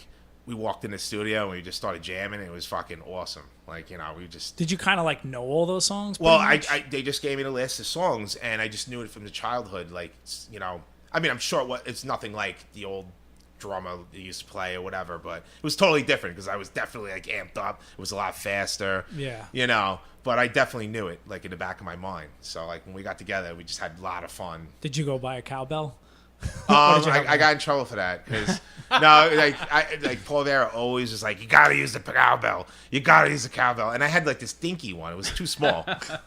we walked in the studio and we just started jamming, and it was fucking awesome. Like, we just. Did you kind of like know all those songs? Well, pretty much? they just gave me the list of songs, and I just knew it from the childhood. Like, I mean, I'm sure it's nothing like the old drummer that used to play or whatever, but it was totally different because I was definitely like amped up. It was a lot faster. Yeah. But I definitely knew it like in the back of my mind. So like when we got together, we just had a lot of fun. Did you go buy a cowbell? I got in trouble for that because like Paul Vera always was like, you gotta use the cowbell, and I had like this dinky one. It was too small.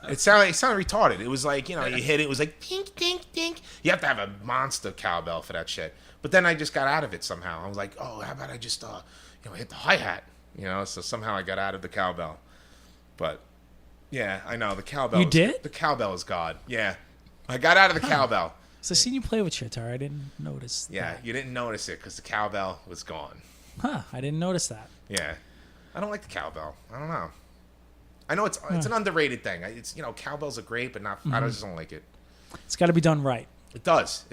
It sounded retarded. It was like you hit it was like tink tink tink. You have to have a monster cowbell for that shit. But then I just got out of it somehow. I was like, oh, how about I just hit the hi hat, so somehow I got out of the cowbell. But yeah, I know the cowbell. You did? The cowbell is God. Yeah, I got out of the cowbell. So I seen you play with Sheer Terror. I didn't notice. Yeah, that. you didn't notice it because the cowbell was gone. Huh? I didn't notice that. Yeah, I don't like the cowbell. I don't know. I know it's an underrated thing. It's cowbells are great, but not. I just don't like it. It's got to be done right, It does,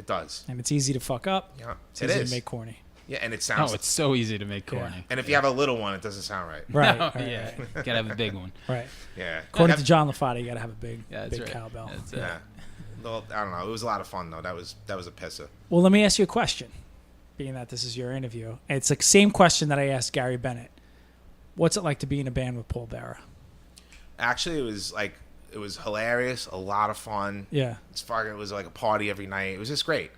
and it's easy to fuck up. Yeah, It's it easy is. to make corny. Yeah, and it sounds. Oh, it's so easy to make corny. And if you have a little one, it doesn't sound right. Right. Oh, right, yeah, right, gotta have a big one. right. Yeah. According Yep. to John Lafata, you got to have a big, Yeah, that's big right. cowbell. That's it. Yeah. Well, I don't know. It was a lot of fun though. That was a pisser. Well, let me ask you a question. Being that this is your interview, it's the same question that I asked Gary Bennett. What's it like to be in a band with Paul Bearer? Actually, it was hilarious. A lot of fun. Yeah. It was like a party every night. It was just great.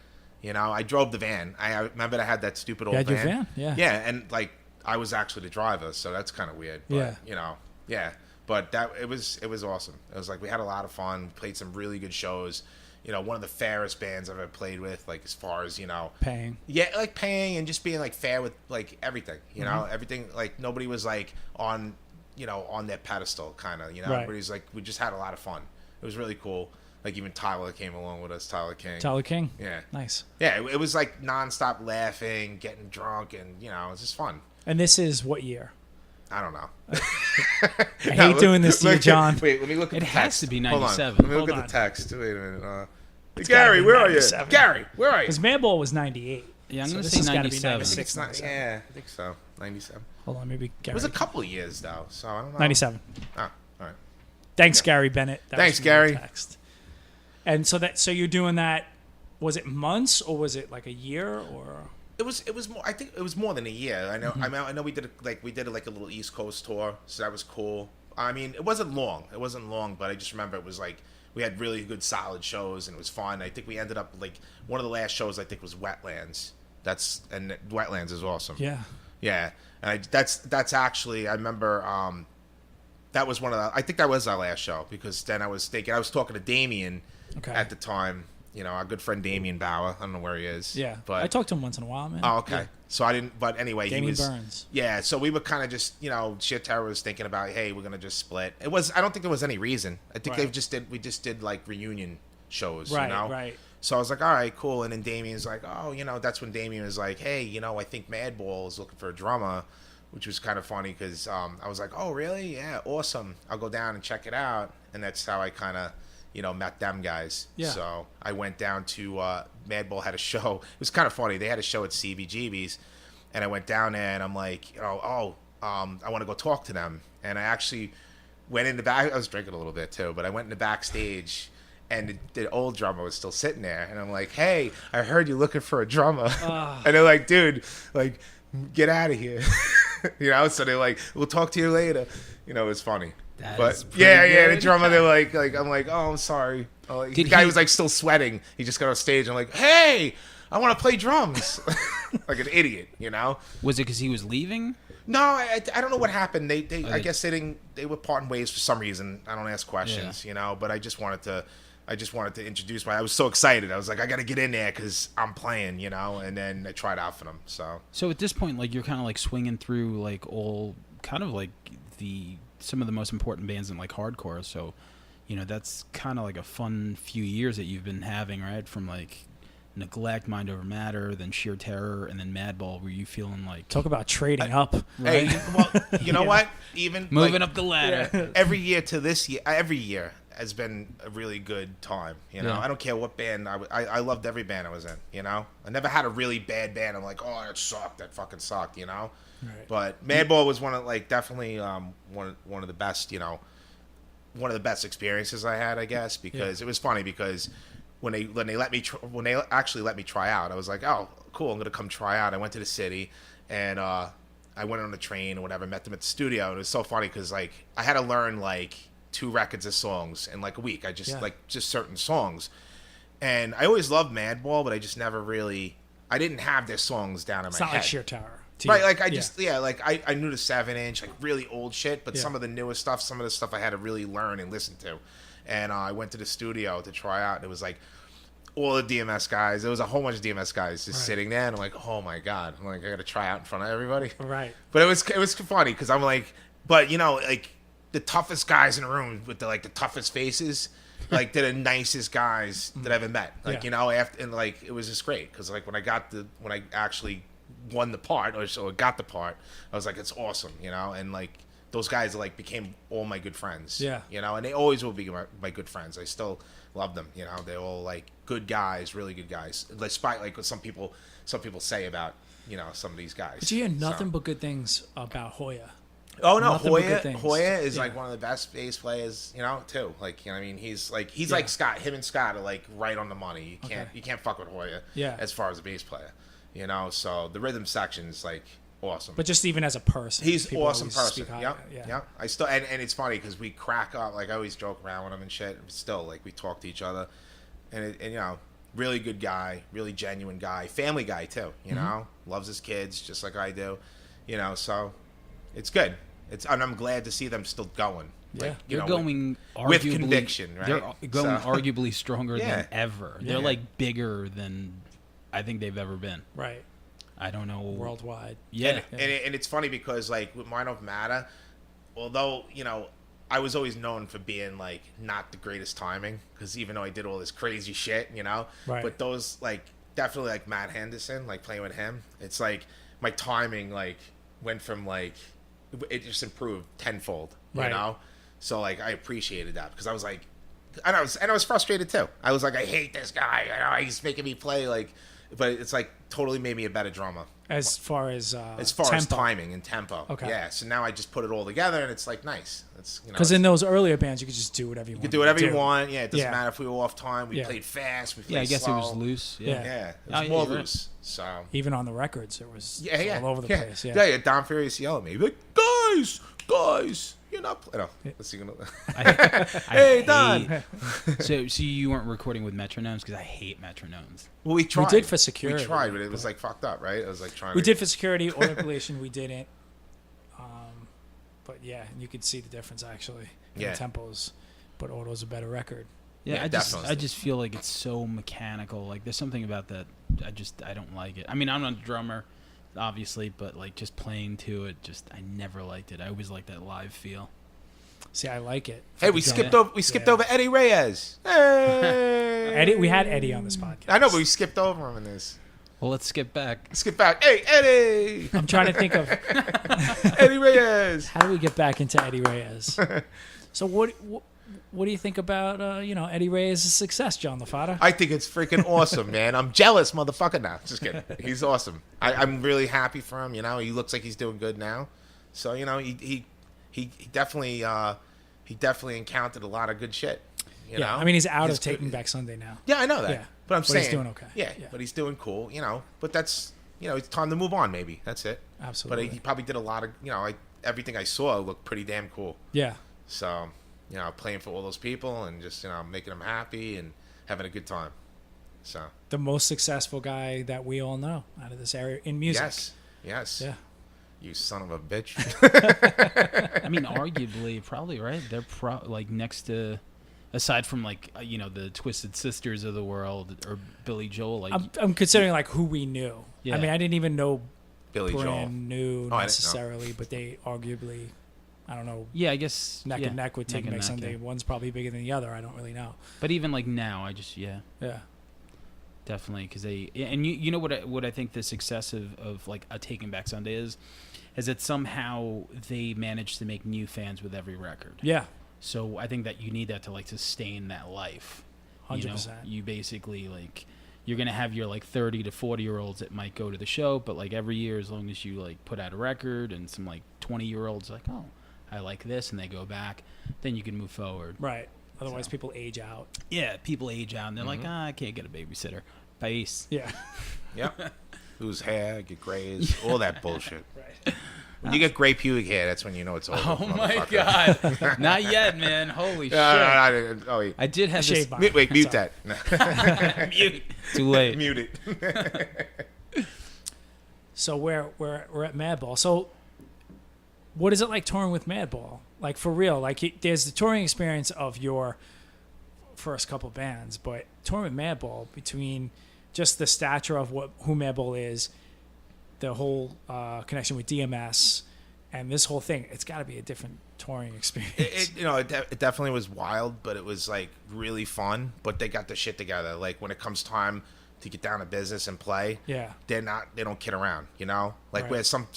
I drove the van. I remember I had that stupid old You had van. your van? Yeah. Yeah, and like I was actually the driver, so that's kind of weird. But, Yeah. yeah. But it was awesome. It was like we had a lot of fun. We played some really good shows. One of the fairest bands I've ever played with. Like as far as Paying. yeah, like paying and just being like fair with like everything. Everything like nobody was like on on their pedestal kind of. Right. Everybody's like we just had a lot of fun. It was really cool. Like even Tyler came along with us. Tyler King. Tyler King? Yeah. Nice. Yeah, it was like nonstop laughing, getting drunk, and it was just fun. And this is what year? I don't know. I hate doing this to you, John. Wait, let me look at It the has text. to be Hold on. 97. Let me look Hold at on. the text. Wait a minute. It's Gary, gotta be where are you? 97. Gary, where are you? Because Madball was 98. Yeah, I'm So gonna this say has gotta be 97. 96, It's not. 97. Yeah, I think so. 97. Hold on, maybe It Gary. was a couple of years though, so I don't know. 97. Oh, all right. Thanks, Gary Bennett. That Thanks, was from your Gary. Text. And so you're doing that. Was it months or was it like a year or? It was more. I think it was more than a year. I know. I know we did a little East Coast tour, so that was cool. I mean, it wasn't long. But I just remember it was like we had really good, solid shows, and it was fun. I think we ended up like one of the last shows. I think was Wetlands. And Wetlands is awesome. Yeah. Yeah, and that's actually I remember. That was I think that was our last show because then I was talking to Damien at the time. You know, our good friend Damien Bauer. I don't know where he is. Yeah. But I talk to him once in a while, man. oh, okay. Yeah. So I didn't. But anyway, Damien he was. Burns. Yeah. So we were kind of just, Sheer Terror was thinking about, hey, we're gonna just split. It was. I don't think there was any reason. I think Right. we just did like reunion shows. Right, You know. right. So I was like, all right, cool. And then Damien's like, oh, that's when Damien was like, hey, I think Madball is looking for a drummer, which was kind of funny because I was like, oh, really? Yeah, awesome. I'll go down and check it out. And that's how I kind of, met them guys. Yeah. So I went down to Madball had a show. It was kind of funny. They had a show at CBGB's, and I went down there and I'm like, I want to go talk to them. And I actually went in the back. I was drinking a little bit too, but I went in the backstage. And the old drummer was still sitting there. And I'm like, hey, I heard you looking for a drummer. And they're like, dude, like, get out of here. So they're like, we'll talk to you later. It was funny. That But is pretty yeah, the good. drummer, they're like, I'm like, oh, I'm sorry. The guy was like still sweating. He just got on stage. I'm like, hey, I want to play drums. Like an idiot, Was it because he was leaving? No, I don't know what happened. I guess they were parting ways for some reason. I don't ask questions, but I just wanted to introduce I was so excited. I was like, I got to get in there because I'm playing, and then I tried out for them. So at this point, like, you're kind of like swinging through like all kind of like some of the most important bands in like hardcore. So, that's kind of like a fun few years that you've been having, right? From like Neglect, Mind Over Matter, then Sheer Terror, and then Madball. Were you feeling like Talk about trading up. Hey, well, you know what? Even moving up the ladder? every year to this year, every year has been a really good time. Yeah. I don't care what band I loved every band I was in. I never had a really bad band. I'm like, oh, that sucked. That fucking sucked. Right. But Madball was definitely one of the best. One of the best experiences I had, I guess, because it was funny because when they actually let me try out, I was like, oh, cool, I'm gonna come try out. I went to the city and I went on the train or whatever, met them at the studio, and it was so funny because like I had to learn like 2 records of songs in like a week. I just just certain songs, and I always loved Madball, but I just never really I didn't have their songs down in It's my not head. like Sheer Terror. Right, like I knew the 7-inch, like really old shit, but Yeah. some of the newer stuff, some of the stuff I had to really learn and listen to. And I went to the studio to try out, and it was like all the DMS guys. There was a whole bunch of DMS guys just sitting there, and I'm like, oh my god, I'm like, I got to try out in front of everybody. Right. But it was funny because I'm like, but like the toughest guys in the room with the toughest faces. Like they're the nicest guys that I've ever met. Like after and like it was just great because like when I actually won the part or got the part, I was like, it's awesome, and like those guys like became all my good friends. Yeah. And they always will be my good friends. I still love them. They're all like good guys, really good guys. Despite like what some people say about some of these guys. But you hear nothing but good things about Hoya. Oh no, Nothing but good things. Hoya is Yeah. like one of the best bass players, too. Like, what I mean, he's like Yeah. like Scott. Him and Scott are like right on the money. You can't fuck with Hoya. Yeah. As far as a bass player, So the rhythm section is like awesome. But just even as a person. He's people awesome always person. speak highly Yep. of it. Yeah. Yep. I still and it's funny because we crack up. Like I always joke around with him and shit. But still, like we talk to each other, and really good guy, really genuine guy, family guy too. Loves his kids just like I do. So it's good. And I'm glad to see them still going. Yeah. Like, They're going with arguably- conviction, right? They're going So- arguably stronger Yeah. than ever. Yeah. They're like bigger than I think they've ever been. Right. I don't know. Worldwide. Yeah. And it's funny because like with Mind Over Matter, although I was always known for being like not the greatest timing because even though I did all this crazy shit, Right. but those like definitely like Matt Henderson, like playing with him, it's like my timing like went from like it just improved tenfold. You Right. know, so like I appreciated that because I was like, and I was frustrated too. I was like, I hate this guy. You know, he's making me play like, but it's like totally made me a better drummer. As far as As timing and tempo. Okay. Yeah. So now I just put it all together, and it's like nice. It's because in those earlier bands you could just do whatever you want. you can do whatever you want. Yeah. It doesn't Yeah. matter if we were off time. We Yeah. played fast. We played Yeah, I guess slow. it was loose. Yeah. Yeah. Yeah. It Oh, was yeah, more you're right. loose. So. Even on the records, it was Yeah. all over the yeah. place. Yeah. Yeah. Don Furious yell at me like, guys, you're not. What's he gonna? I Hey, Don. hate- so you weren't recording with metronomes because I hate metronomes. Well, we tried. did for security, We tried, but it was like fucked up, right? It was like trying. We to... did for security. Auto regulation, we didn't. But yeah, you could see the difference actually in Yeah. the tempos. But auto's a better record. Yeah, Yeah, I definitely. just feel like it's so mechanical. Like there's something about that I don't like it. I mean, I'm not a drummer, obviously, but like just playing to it, I never liked it. I always liked that live feel. See, I like it. Hey, we skipped over Eddie Reyes. Hey, Eddie, we had Eddie on this podcast. I know, but we skipped over him in this. Well, let's skip back. Skip back. Hey, Eddie. I'm trying to think of Eddie Reyes. how do we get back into Eddie Reyes. So what do you think about Eddie Reyes' success, John Lafata? I think it's freaking awesome, man. I'm jealous, motherfucker. Now, just kidding. He's awesome. I'm really happy for him. You know, he looks like he's doing good now. So you know, he definitely encountered a lot of good shit. You know? I mean he's out He's of Taking good. Back Sunday now. Yeah, I know that. Yeah. But I'm But saying he's doing okay. Yeah, Yeah. but he's doing cool. You know, but that's it's time to move on. Maybe that's it. Absolutely. But he probably did a lot of everything I saw looked pretty damn cool. Yeah. So playing for all those people and just making them happy and having a good time. So The most successful guy that we all know out of this area in music. yes. Yeah. You son of a bitch. I mean, arguably, probably right. They're like next to, aside from like the Twisted Sisters of the world or Billy Joel. Like I'm considering like who we knew. Yeah. I mean, I didn't even know Billy Joel. brand new Oh, I didn't know. necessarily, but they arguably, I don't know, yeah, I guess neck yeah, and neck with neck Taking and Back neck, Sunday. yeah. One's probably bigger than the other. I don't really know. But even like now, Yeah. definitely because and you know what I think the success of like a Taking Back Sunday is that somehow they managed to make new fans with every record. Yeah. So I think that you need that to like sustain that life. 100%. You basically like you're gonna have your like 30 to 40-year-olds that might go to the show, but like every year, as long as you like put out a record and some like 20-year-olds like, oh, I like this, and they go back, then you can move forward. Right. Otherwise, So. people age out. Yeah, people age out and they're like, I can't get a babysitter. Peace. Yeah. Yep. Lose hair, get grays, all that bullshit. Right. When you get gray pubic hair, that's when you know it's over. Oh my motherfucker. god, not yet, man! Holy shit! No, oh, wait. I did have Shave this. mine. Wait, mute Sorry. that. Mute. Too late. Mute it. So we're at Madball. So what is it like touring with Madball? Like for real? Like there's the touring experience of your first couple bands, but touring with Madball, between just the stature of who Madball is, the whole connection with DMS, and this whole thing, it's got to be a different touring experience. It definitely was wild, but it was like really fun. But they got the shit together. Like when it comes time to get down to business and play, Yeah. they don't kid around. Like Right. where some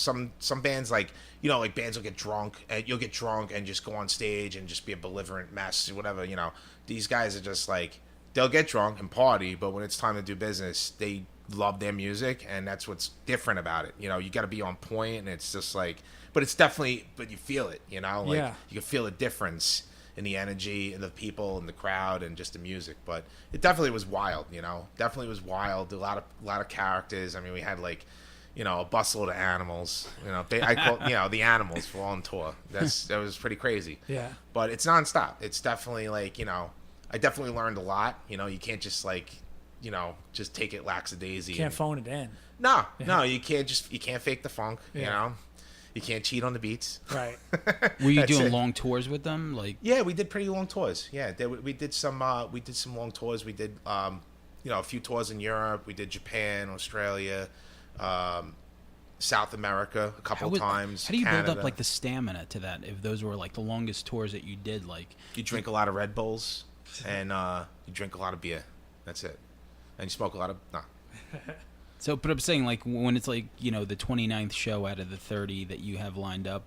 bands like like bands will get drunk and you'll get drunk and just go on stage and just be a belligerent mess or whatever. These guys are just like they'll get drunk and party, but when it's time to do business, they love their music, and that's what's different about it. You got to be on point, and it's just like, but it's definitely, but you feel it. Like Yeah. you can feel the difference in the energy and the people and the crowd and just the music. But it definitely was wild. Definitely was wild. A lot of characters. I mean, we had like, a busload of animals. I call the animals for on tour. That was pretty crazy. Yeah. But it's nonstop. It's definitely like I definitely learned a lot. You can't just like just take it lackadaisy. Can't phone it in. No, you can't fake the funk. Yeah. You can't cheat on the beats. Right. Were you That's doing it. long tours with them? Like, Yeah, we did pretty long tours. Yeah, we did some long tours. We did a few tours in Europe. We did Japan, Australia, South America a couple times. How do you build Canada. up like the stamina to that? If those were like the longest tours that you did, like You drink a lot of Red Bulls and you drink a lot of beer. That's it. And you smoke a lot of So, but I'm saying like when it's like the 29th show out of the 30 that you have lined up,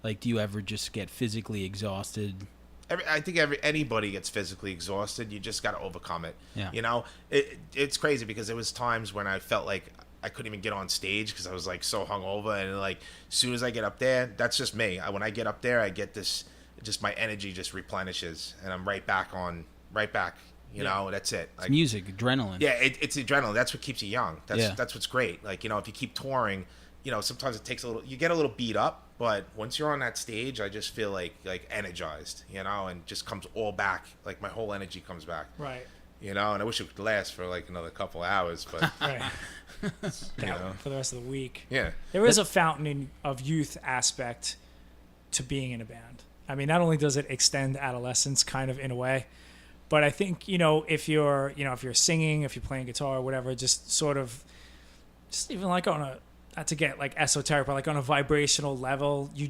Like, do you ever just get physically exhausted? I think anybody gets physically exhausted. You just got to overcome it. Yeah. You know, it's crazy because there was times when I felt like I couldn't even get on stage because I was like so hungover, and like as soon as I get up there, that's just me. When I get up there, I get this, just my energy just replenishes, and I'm right back. You know, that's it. It's music, adrenaline. Yeah, it's adrenaline. That's what keeps you young. Yeah. That's what's great. Like, you know, if you keep touring, you know, sometimes it takes a little. You get a little beat up, but once you're on that stage, I just feel like energized, you know, and just comes all back. Like my whole energy comes back. Right. You know, and I wish it could last for like another couple hours, but Right. you know, For the rest of the week. yeah. There is a fountain of youth aspect to being in a band. I mean, not only does it extend adolescence kind of in a way, but I think, you know, if you're singing, if you're playing guitar or whatever, just sort of, just even like on a, not to get like esoteric, but like on a vibrational level, you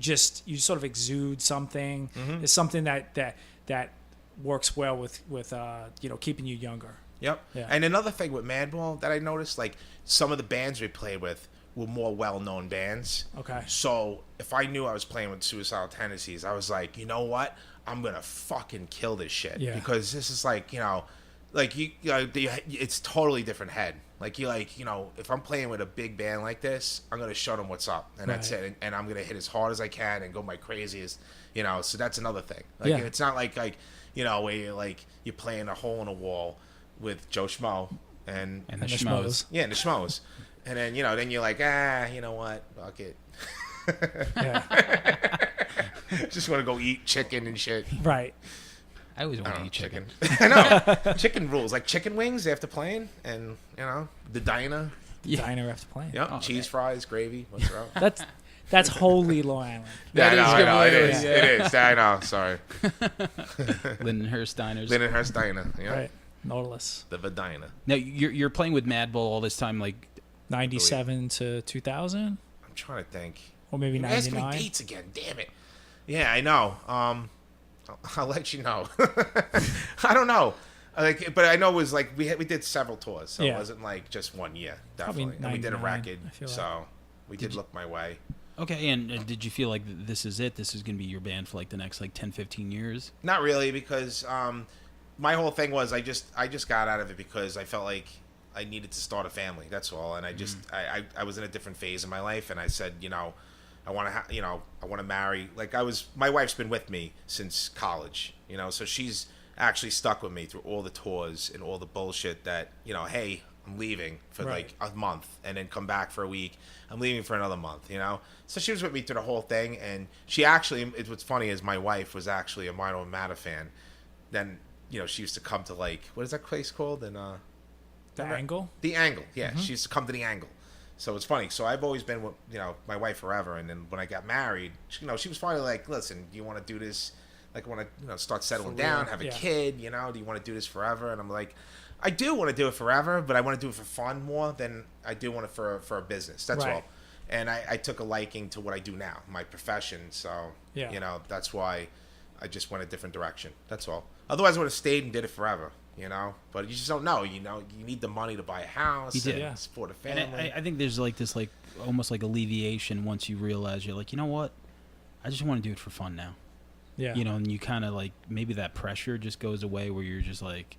sort of exude something. Mm-hmm. It's something that works well with you know, keeping you younger. Yep. Yeah. And another thing with Madball that I noticed, like some of the bands we played with were more well-known bands. Okay. So if I knew I was playing with Suicidal Tendencies, I was like, you know what? I'm gonna fucking kill this shit. Yeah. Because this is like, you know, like it's totally different head. Like you know, if I'm playing with a big band like this, I'm gonna show them what's up, and that's it. And I'm gonna hit as hard as I can and go my craziest, you know. So that's another thing. Like Yeah. it's not like you know, where you're playing a hole in a wall with Joe Schmo and The schmoes. yeah, and the schmoes. And then, you know, then you're like, you know what? Fuck it. Yeah. Just want to go eat chicken and shit. Right. I always I want don't to know, eat chicken. I know. Chicken rules. Like chicken wings after playing, and, you know, the diner. Diner after playing. Yep. Oh, cheese fries, gravy. What's wrong? That's wholly Long Island. Yeah, That is I good know. way It to- is. yeah. It is. I know. Sorry. Lindenhurst Diners. Lindenhurst Diner. Yeah. Right. Nautilus. The Vadina. Now you're playing with Madball all this time, like 97 to 2000, I'm trying to think. or maybe You're asking me 99. dates again. Damn it. Yeah, I know. I'll let you know. I don't know. Like, but I know it was like we did several tours, so Yeah. it wasn't like just one year. Probably Definitely, and we did a 99, record, I feel like. so we did Look My Way. okay. And did you feel like this is it? This is gonna be your band for like the next like 10, 15 years? Not really, because my whole thing was I just got out of it because I felt like I needed to start a family. That's all, and I just I was in a different phase in my life, and I said, you know, I want to I want to marry. Like my wife's been with me since college, you know, so she's actually stuck with me through all the tours and all the bullshit that, you know, hey, I'm leaving for Right. like a month and then come back for a week. I'm leaving for another month, you know? So she was with me through the whole thing, and she actually, what's funny is my wife was actually a Mino Matter fan. Then, you know, she used to come to like, what is that place called? And The Angle. The Angle, yeah. She used to come to the Angle. So it's funny. So I've always been with, you know, my wife forever. And then when I got married, she was finally like, listen, do you want to do this? Like, I want to, you know, start settling For down, real, have a yeah. kid, you know? Do you want to do this forever? And I'm like, I do want to do it forever, but I want to do it for fun more than I do want it for a business. That's Right. all. And I took a liking to what I do now, my profession. So, Yeah. you know, that's why I just went a different direction. That's all. Otherwise, I would have stayed and did it forever, you know? But you just don't know. You know, you need the money to buy a house You did. and Yeah. support a And family. I think there's like this like almost like alleviation once you realize you're like, you know what, I just want to do it for fun now. Yeah. You know, and you kind of like maybe that pressure just goes away where you're just like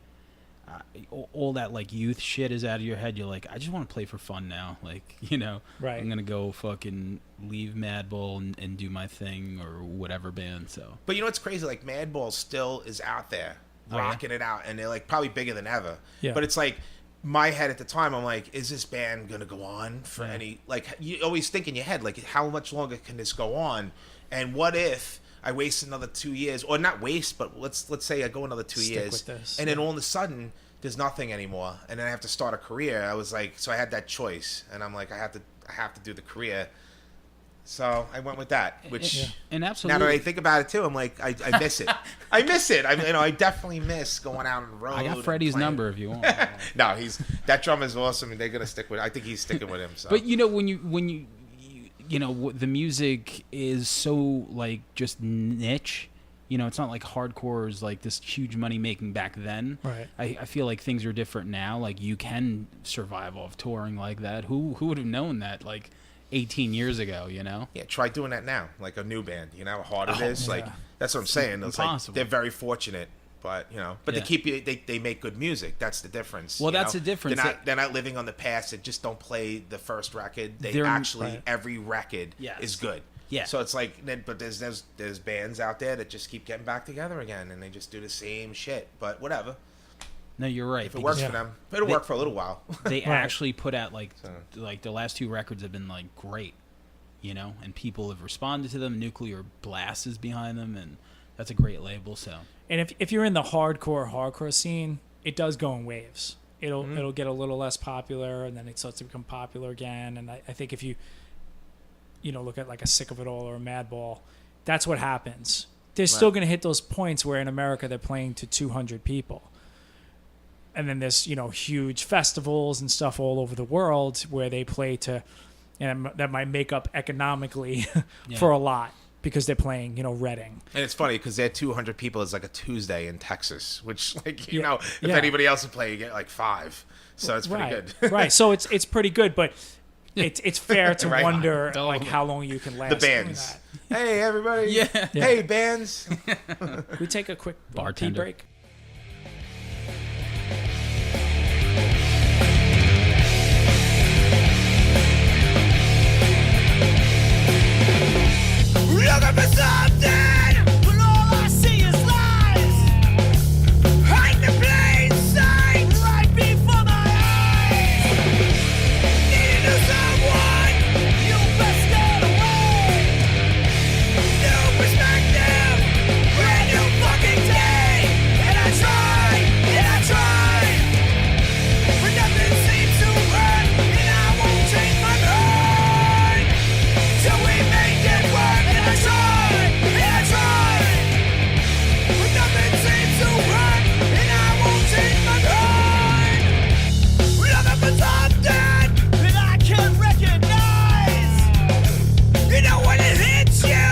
all that like youth shit is out of your head. You're like, I just want to play for fun now. Like, you know, Right. I'm gonna go fucking leave Madball and do my thing or whatever band. So But you know what's crazy? Like Madball still is out there, Oh, yeah? rocking it out, and they're like probably bigger than ever. Yeah. But it's like my head at the time, I'm like, is this band gonna go on for Yeah. any? Like you always think in your head, like how much longer can this go on? And what if I waste another 2 years, or not waste, but let's say I go another 2 Stick years, with this, and then yeah. all of a sudden there's nothing anymore, and then I have to start a career. I was like, so I had that choice, and I'm like, I have to do the career. So I went with that, which. Yeah. and Now absolutely, that I think about it too, I'm like, I miss it. I miss it. I definitely miss going out on the road. I got and Freddie's playing. number if you want. No, that drummer's awesome, and they're gonna stick with. I think he's sticking with him. So. But you know, when you know, the music is so like just niche. You know, it's not like hardcore is like this huge money making back then. Right. I feel like things are different now. Like you can survive off touring like that. Who would have known that? Like 18 years ago, you know? Yeah, try doing that now, like a new band. You know how hard it is. yeah. Like that's what I'm saying. It's like Impossible. they're very fortunate, but but Yeah. they keep you. They make good music. That's the difference. Well, you that's know? the difference. They're not living on the past. They just don't play the first record. They They're- actually Right. every record Yes. is good. Yeah. So it's like, but there's bands out there that just keep getting back together again, and they just do the same shit. But whatever. No, you're right. If it works Yeah. for them, it'll work for a little while. They Right. actually put out like the last 2 records have been like great, you know, and people have responded to them. Nuclear Blast is behind them, and that's a great label. So And if you're in the hardcore scene, it does go in waves. It'll get a little less popular, and then it starts to become popular again. And I think if you look at like a Sick of It All or a Madball, that's what happens. They're still going to hit those points where in America they're playing to 200 people. And then there's, huge festivals and stuff all over the world where they play to, and that might make up economically for a lot because they're playing, Reading. And it's funny because they're 200 people is like a Tuesday in Texas, which if Yeah. anybody else would play, you get like 5. So it's pretty good. Right. So it's pretty good, but it's fair to Right. wonder Totally. like how long you can last. The doing bands. that. Hey, everybody. Yeah. Hey, bands. We take a quick tea Bartender. break. Looking for something, but all I see is lies. Hide the plain sight right before my eyes. Need to know someone, you best get away. New perspective, brand new fucking day. And I tried, but nothing seems to work, and I won't change my mind. Till we make it work, and I tried, but nothing seems to work, and I won't change my mind. Looking for something that I can't recognize. You know when it hits you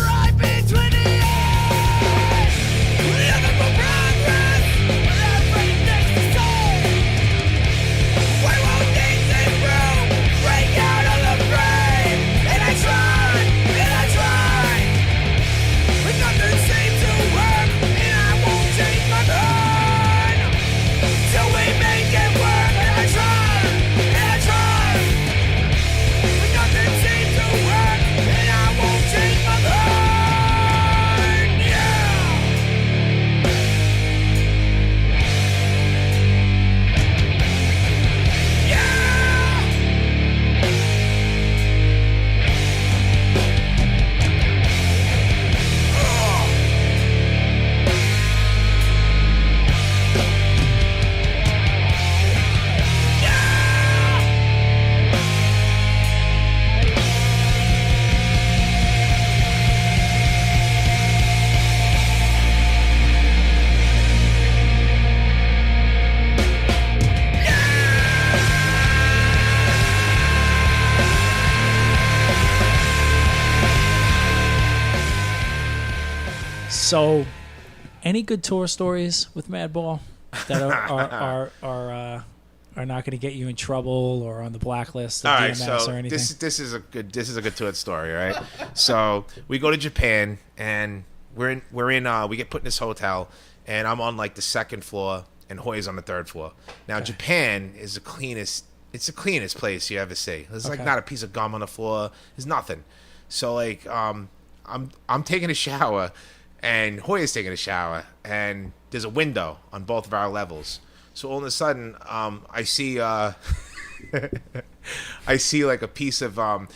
right between the eyes. Looking for progress, but everything's the same. Why won't things improve? Break out of the frame. And I tried, but nothing seems to work, and I won't change my mind. Till we make it work, and I tried, but nothing seems to work, and I won't change my mind. Yeah. Yeah. So, any good tour stories with Madball that are not going to get you in trouble or on the blacklist of All right, DMS so or anything? this is a good tour story, right? So we go to Japan and we get put in this hotel, and I'm on like the 2nd floor and Hoy's on the 3rd floor. Now Japan is the cleanest. It's the cleanest place you ever see. There's like not a piece of gum on the floor. There's nothing. So like I'm taking a shower, and Hoya's taking a shower, and there's a window on both of our levels. So all of a sudden, I see I see like a piece of the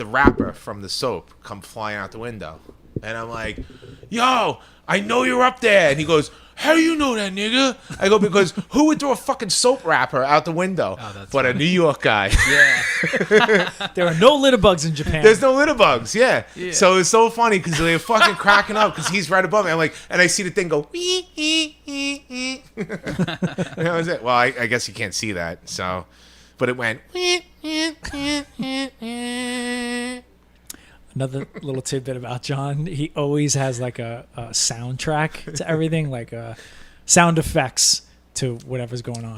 wrapper from the soap come flying out the window, and I'm like, "Yo, I know you're up there." And he goes, "How do you know that, nigga?" I go, "Because who would throw a fucking soap wrapper out the window?" that's but a New York guy. yeah, There are no litter bugs in Japan. There's no litter bugs, yeah. So it's so funny because they're fucking cracking up because he's right above me. I'm like, and I see the thing go, wee, ee, ee, ee. And that was it. Well, I guess you can't see that, so, but it went. Wee, ee, ee, ee, ee. Another little tidbit about John: he always has like a soundtrack to everything, like sound effects to whatever's going on.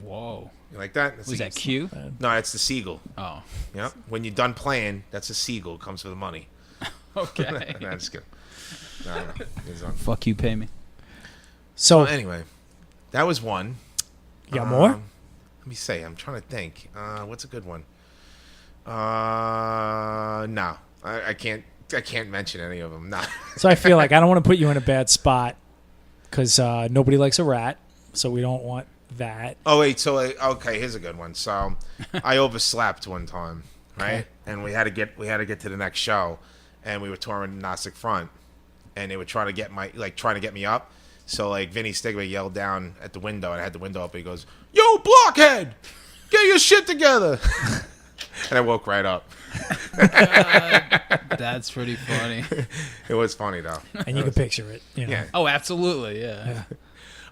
whoa, You like that? Was that Q? No, that's the seagull. Oh, Yep. When you're done playing, that's a seagull. Comes for the money. okay. No, just kidding. No. It's on. Fuck you, pay me. So, Anyway, that was one. you got more? Let me say. I'm trying to think. What's a good one? No, I can't. I can't mention any of them. No. So I feel like I don't want to put you in a bad spot because nobody likes a rat, so we don't want that. Oh wait. So okay, here's a good one. So I overslept one time, right? Okay. And we had to get to the next show, and we were touring Gnostic Front, and they were trying to get me up. So like Vinny Stigma yelled down at the window, and I had the window up. And he goes, "Yo, blockhead, get your shit together!" And I woke right up. That's pretty funny. It was funny though. And you can picture it. You know? Yeah. Oh, absolutely, yeah.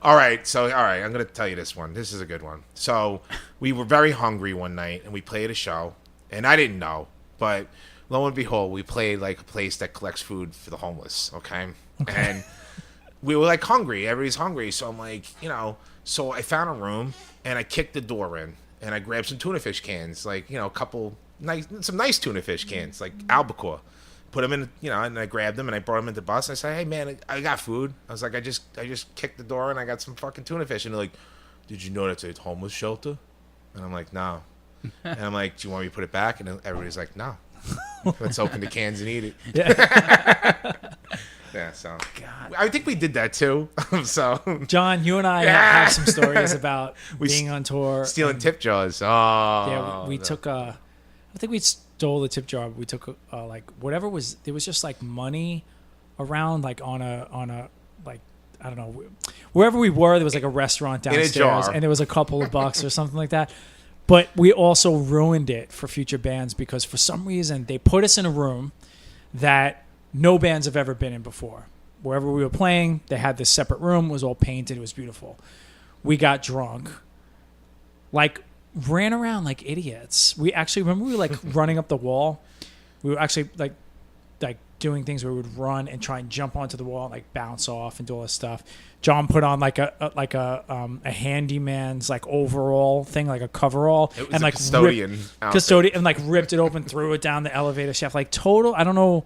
All right, I'm gonna tell you this one. This is a good one. So we were very hungry one night, and we played a show, and I didn't know, but lo and behold, we played like a place that collects food for the homeless. Okay. And we were like hungry. Everybody's hungry, so I'm like, So I found a room, and I kicked the door in, and I grabbed some tuna fish cans, like a couple some nice tuna fish cans, like albacore. Put them in, and I grabbed them and I brought them into the bus. And I said, "Hey man, I got food." I was like, I just kicked the door and I got some fucking tuna fish. And they're like, "Did you know that's a homeless shelter?" And I'm like, "No." And I'm like, "Do you want me to put it back?" And everybody's like, "No." Let's open the cans and eat it. Yeah. Yeah. So I think we did that too. So John, you and I have some stories about being on tour. stealing tip jars. Oh. Yeah, we took I think we stole the tip jar. We took like whatever was there was just like money around like on a like I don't know wherever we were there was like a restaurant downstairs jar. and there was a couple of bucks or something like that. But we also ruined it for future bands because for some reason they put us in a room that no bands have ever been in before. Wherever we were playing, they had this separate room. It was all painted. It was beautiful. We got drunk. Like ran around like idiots. We actually remember we were like running up the wall. We were actually like doing things where we would run and try and jump onto the wall and like bounce off and do all this stuff. John put on like a handyman's like overall thing, like a coverall, It was and a like custodian and like ripped it open, threw it down the elevator shaft. Like total, I don't know.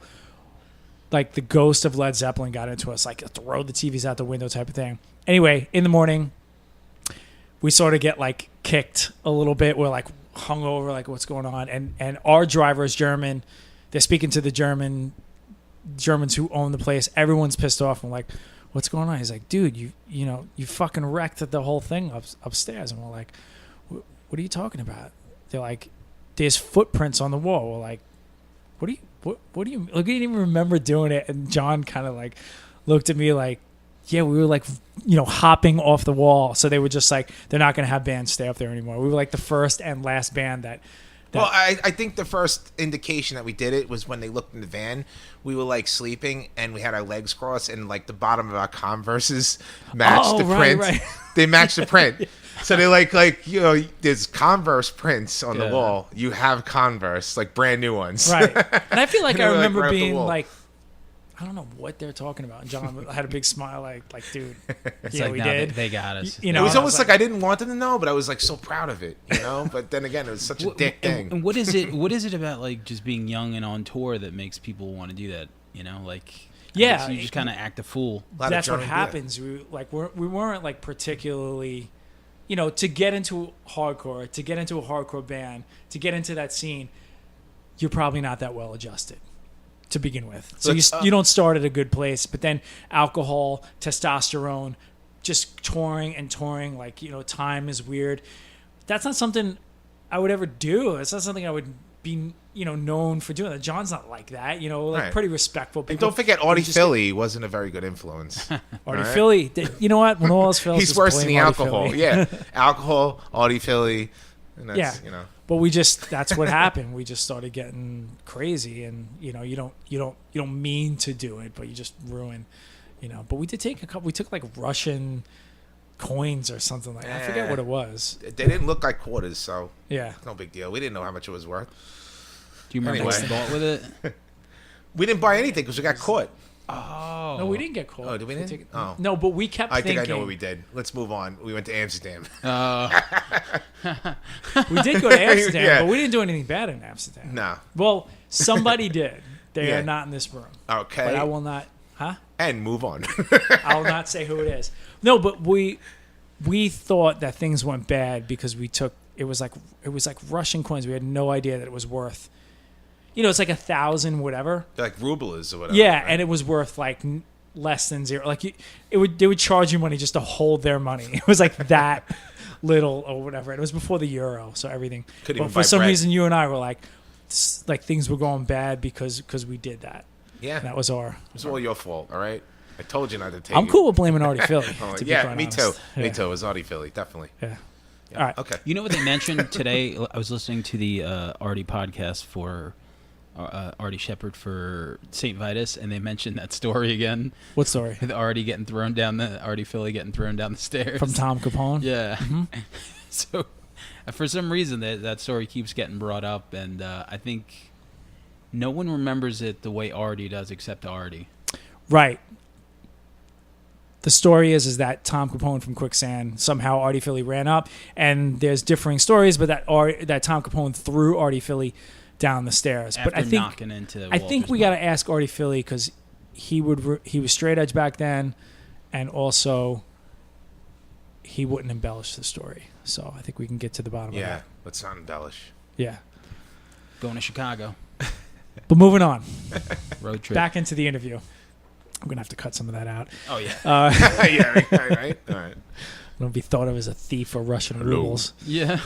Like the ghost of Led Zeppelin got into us, like throw the TVs out the window type of thing. Anyway, in the morning, we sort of get like kicked a little bit. We're like hung over, like what's going on? And our driver is German. They're speaking to the Germans who own the place. Everyone's pissed off. I'm like, what's going on? He's like, dude, you fucking wrecked the whole thing upstairs. And we're like, what are you talking about? They're like, there's footprints on the wall. We're like, what do you like? We didn't even remember doing it. And John kind of like looked at me like, yeah, we were like, hopping off the wall. So they were just like, they're not going to have bands stay up there anymore. We were like the first and last band that Well, I think the first indication that we did it was when they looked in the van. We were like sleeping and we had our legs crossed and like the bottom of our Converses matched the print. Right. They matched the print. So they like there's Converse prints on the wall. You have Converse, like brand new ones. Right. And I feel like And I they were, like, remember right up the being wall. like, I don't know what they're talking about. And John had a big smile like dude, It's yeah, like, we no, did. They got us. You It know, was I almost like I didn't want them to know, but I was like so proud of it, But then again, it was such a dick thing. And what is it? What is it about like just being young and on tour that makes people want to do that? Like, I Yeah, guess you just kind of act a fool. A lot of that's what German do happens. We weren't like particularly, to get into hardcore, to get into a hardcore band, to get into that scene, you're probably not that well adjusted to begin with. So you don't start at a good place, but then alcohol, testosterone, just touring, like, time is weird. That's not something I would ever do. It's not something I would be, known for doing. John's not like that, Right. pretty respectful. And People, don't forget, Audie Philly wasn't a very good influence. Artie right? Philly, you know what? When all else fails, He's just worse than blame the Artie alcohol. Philly. Yeah, alcohol, Audie Philly, and that's But that's what happened. We just started getting crazy, and you don't mean to do it, but you just ruin, But we did take we took like Russian coins or something like that. I forget what it was. They didn't look like quarters, so Yeah. no big deal. We didn't know how much it was worth. Do you remember Anyway. what you thought with it? We didn't buy anything because we got caught. Oh. No, we didn't get caught. Oh, did we for didn't? taking- Oh. No, but we kept I think thinking. I know what we did. Let's move on. We went to Amsterdam. We did go to Amsterdam, Yeah. but we didn't do anything bad in Amsterdam. No. Well, somebody did. They Yeah. are not in this room. Okay. But I will not. Huh? And move on. I will not say who it is. No, but we thought that things went bad because we took it was like Russian coins. We had no idea that it was worth. It's like 1,000 whatever. They're like rubles or whatever. Yeah, right? and it was worth like less than zero. Like they would charge you money just to hold their money. It was like that little or whatever. It was before the euro, so everything. Couldn't But even for buy some bread. reason, you and I were like things were going bad because we did that. Yeah. And that was our. It's all your fault, all right? I told you not to take I'm it. cool with blaming Artie Philly. Oh, to be yeah, quite me honest. too. Yeah. Me too. It was Audie Philly, definitely. Yeah. Yeah. All right. Okay. You know what they mentioned today? I was listening to the Artie podcast for Artie Shepherd for St. Vitus, and they mentioned that story again. What story? With Artie Philly getting thrown down the stairs. From Tom Capone? Yeah. So, for some reason, that story keeps getting brought up, and I think no one remembers it the way Artie does, except Artie. Right. The story is that Tom Capone from Quicksand, somehow Artie Philly ran up, and there's differing stories, but that Tom Capone threw Artie Philly down the stairs. After but I think knocking into I think Walter's we got to ask Artie Philly because he was straight edge back then, and also he wouldn't embellish the story. So I think we can get to the bottom of Yeah, that. let's not embellish. Yeah. going to Chicago. But moving on, Road trip. back into the interview. I'm gonna have to cut some of that out. Oh, yeah. Yeah, right? All right. I don't be thought of as a thief or Russian Hello. rubles. Yeah.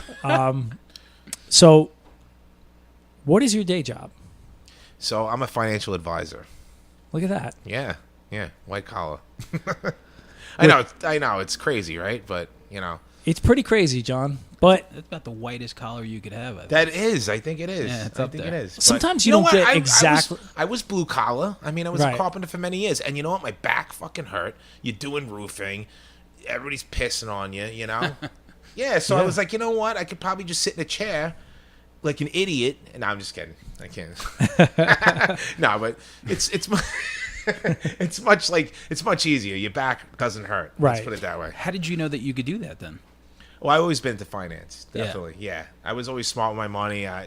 So, what is your day job? So I'm a financial advisor. Look at that. Yeah, white collar. I know, it's crazy, right? But, It's pretty crazy, John. But That's about the whitest collar you could have, I think. that is, I think it is. Yeah, it's I up think there. it is. But Sometimes you know don't what? get exactly- I was blue collar. I mean, I was Right. a carpenter for many years. And you know what? My back fucking hurt. You're doing roofing. Everybody's pissing on you, Yeah, so I Yeah. was like, you know what? I could probably just sit in a chair like an idiot. And no, I'm just kidding. I can't. No, but it's it's much easier. Your back doesn't hurt. Let's Right. put it that way. How did you know that you could do that then? Well, I've always been into finance, Yeah. definitely. Yeah, I was always smart with my money. I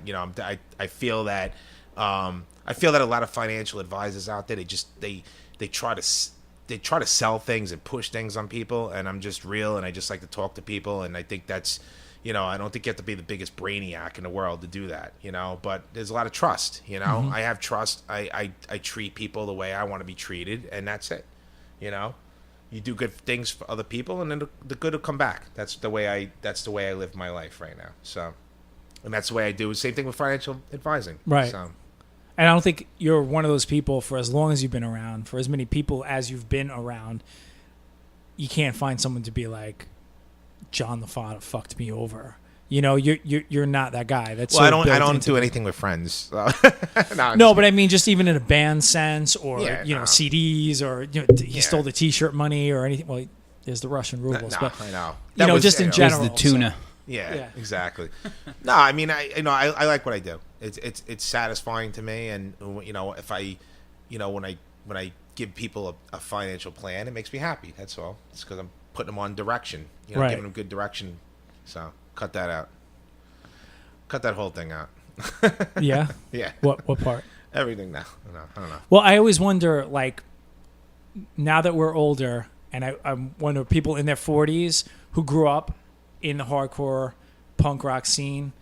feel that I feel that a lot of financial advisors out there, they try to sell things and push things on people, and I'm just real, and I just like to talk to people, and I think that's, I don't think you have to be the biggest brainiac in the world to do that, but there's a lot of trust, Mm-hmm. I have trust. I treat people the way I want to be treated, and that's it, You do good things for other people, and then the good will come back. That's the way I live my life right now. So, and that's the way I do. Same thing with financial advising. Right. So, and I don't think you're one of those people for as long as you've been around, for as many people as you've been around, you can't find someone to be like, John Lafata fucked me over. You're not that guy. That's well, so I built don't into do the- anything with friends. So. No, but I mean, just even in a band sense, or Yeah, no. CDs, or he Yeah. stole the T-shirt money, or anything. Well, there's the Russian rubles, No, but I know. just in There's general. the tuna. Yeah, Yeah. exactly. No, I mean, I like what I do. It's satisfying to me, and if I, when I give people a financial plan, it makes me happy. That's all. It's because I'm putting them on direction, Right. giving them good direction. So cut that out. Cut that whole thing out. Yeah. Yeah, What part? everything now. No, I don't know. Well, I always wonder, like, now that we're older, and I wonder people in their 40s who grew up in the hardcore punk rock scene,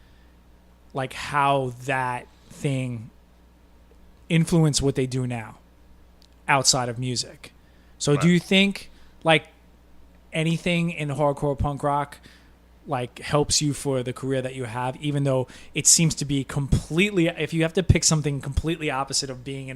like how that thing influenced what they do now outside of music. So Right. do you think, like, anything in hardcore punk rock like helps you for the career that you have, even though it seems to be completely, if you have to pick something completely opposite of being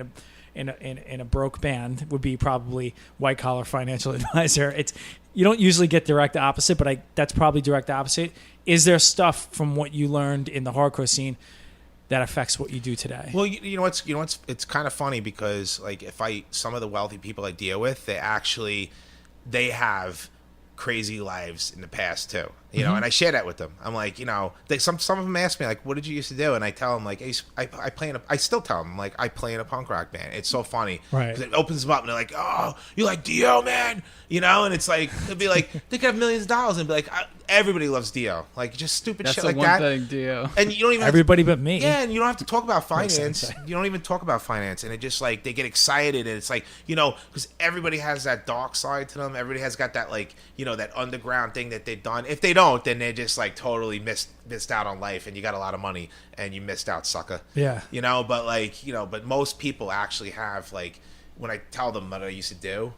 in a broke band, would be probably white collar financial advisor. It's, you don't usually get direct opposite, but that's probably direct opposite. Is there stuff from what you learned in the hardcore scene that affects what you do today? Well, you know what's it's kind of funny because like some of the wealthy people I deal with, they have crazy lives in the past too, you know, and I share that with them. I'm like, you know, some of them ask me like, what did you used to do? And I tell them like, I still tell them like, I play in a punk rock band. It's so funny. Right. 'Cause it opens them up and they're like, oh, you like Dio, man? You know, and it's like, it'd be like, they could have millions of dollars and be like, everybody loves Dio. Like just stupid That's shit the like one that. thing, Dio. And you don't even Everybody but me. yeah, and you don't have to talk about Makes finance. sense. You don't even talk about finance, and it just like they get excited, and it's like, you know, because everybody has that dark side to them. Everybody has got that like, you know, that underground thing that they've done. If they don't, then they're just like totally missed out on life, and you got a lot of money, and you missed out, sucker. Yeah. You know, but like, you know, but most people actually have like, when I tell them what I used to do,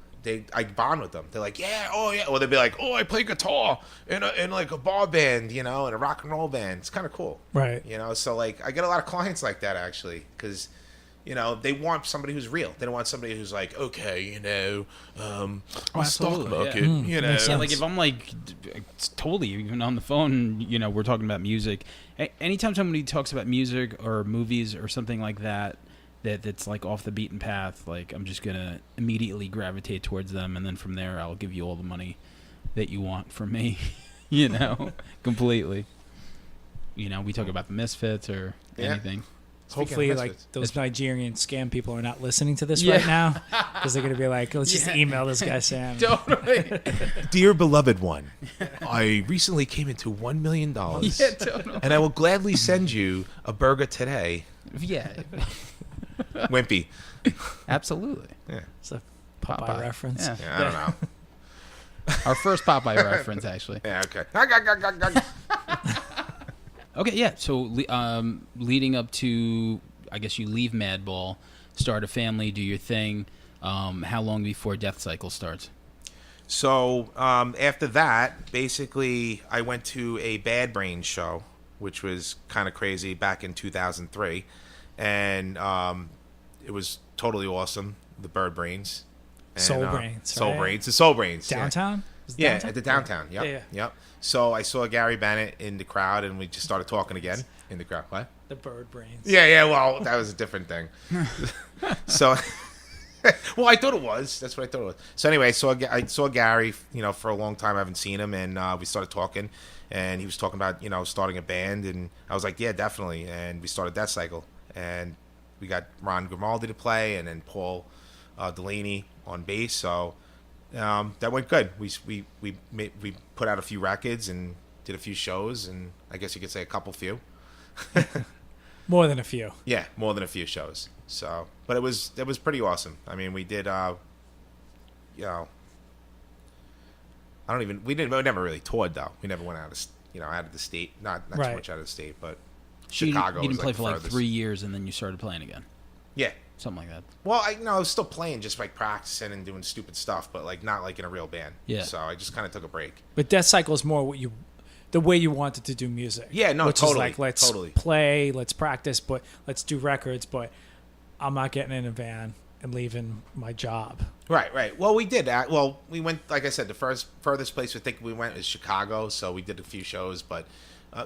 I bond with them. They're like, yeah, oh yeah, or they'll be like, oh, I play guitar in like a bar band, you know, in a rock and roll band. It's kind of cool, Right. you know. So like, I get a lot of clients like that actually, because, you know, they want somebody who's real. They don't want somebody who's like, okay, you know, stock absolutely, market, yeah. you know. Makes Yeah, sense. like if I'm like totally even on the phone, you know, we're talking about music. Anytime somebody talks about music or movies or something like that's like off the beaten path, like I'm just gonna immediately gravitate towards them, and then from there I'll give you all the money that you want from me, you know, completely. You know, we talk about the Misfits or Yeah. anything. Hopefully, of like Misfits. those Nigerian scam people are not listening to this Yeah. right now, because they're gonna be like, "Let's just Yeah. email this guy Sam." Totally. Dear beloved one, I recently came into $1 million, Yeah, totally. and I will gladly send you a burger today. Yeah, Wimpy. absolutely. Yeah. It's a Popeye, Popeye. reference. Yeah. Yeah, I don't know. Our first Popeye reference, actually. Yeah, okay. Okay, yeah. So, leading up to, I guess you leave Madball, start a family, do your thing. How long before DeathCycle starts? So after that, basically, I went to a Bad Brains show, which was kind of crazy back in 2003, and it was totally awesome. The Bird Brains, and, Soul Brains, Soul right? Brains, the Soul Brains, yeah. Downtown. Was it Yeah, downtown? at the downtown. Yep. Yeah, yeah. Yep. So I saw Gary Bennett in the crowd, and we just started talking again in the crowd. What? The Bird Brains. Yeah, yeah. Well, that was a different thing. So, well, I thought it was. That's what I thought it was. So anyway, I saw Gary. You know, for a long time I haven't seen him, and we started talking, and he was talking about, you know, starting a band, and I was like, yeah, definitely. And we started DeathCycle, and we got Ron Grimaldi to play, and then Paul Delaney on bass. So that went good. We put out a few records and did a few shows, and I guess you could say a few. More than a few. Yeah, more than a few shows. So, but it was pretty awesome. I mean, we did, you know, we never really toured though. We never went out of the state. Not Right. too much out of the state, but So you Chicago. didn't was play the for like furthest. 3 years, and then you started playing again. Yeah. Something like that. Well, I was still playing, just like practicing and doing stupid stuff, but like not like in a real band. Yeah. So I just kind of took a break. But DeathCycle is more the way you wanted to do music. Yeah, no, which totally, is like, let's totally. play, let's practice, but let's do records, but I'm not getting in a van and leaving my job. Right. Well, we did that. Well, we went, like I said, the furthest place I think we went is Chicago, so we did a few shows, but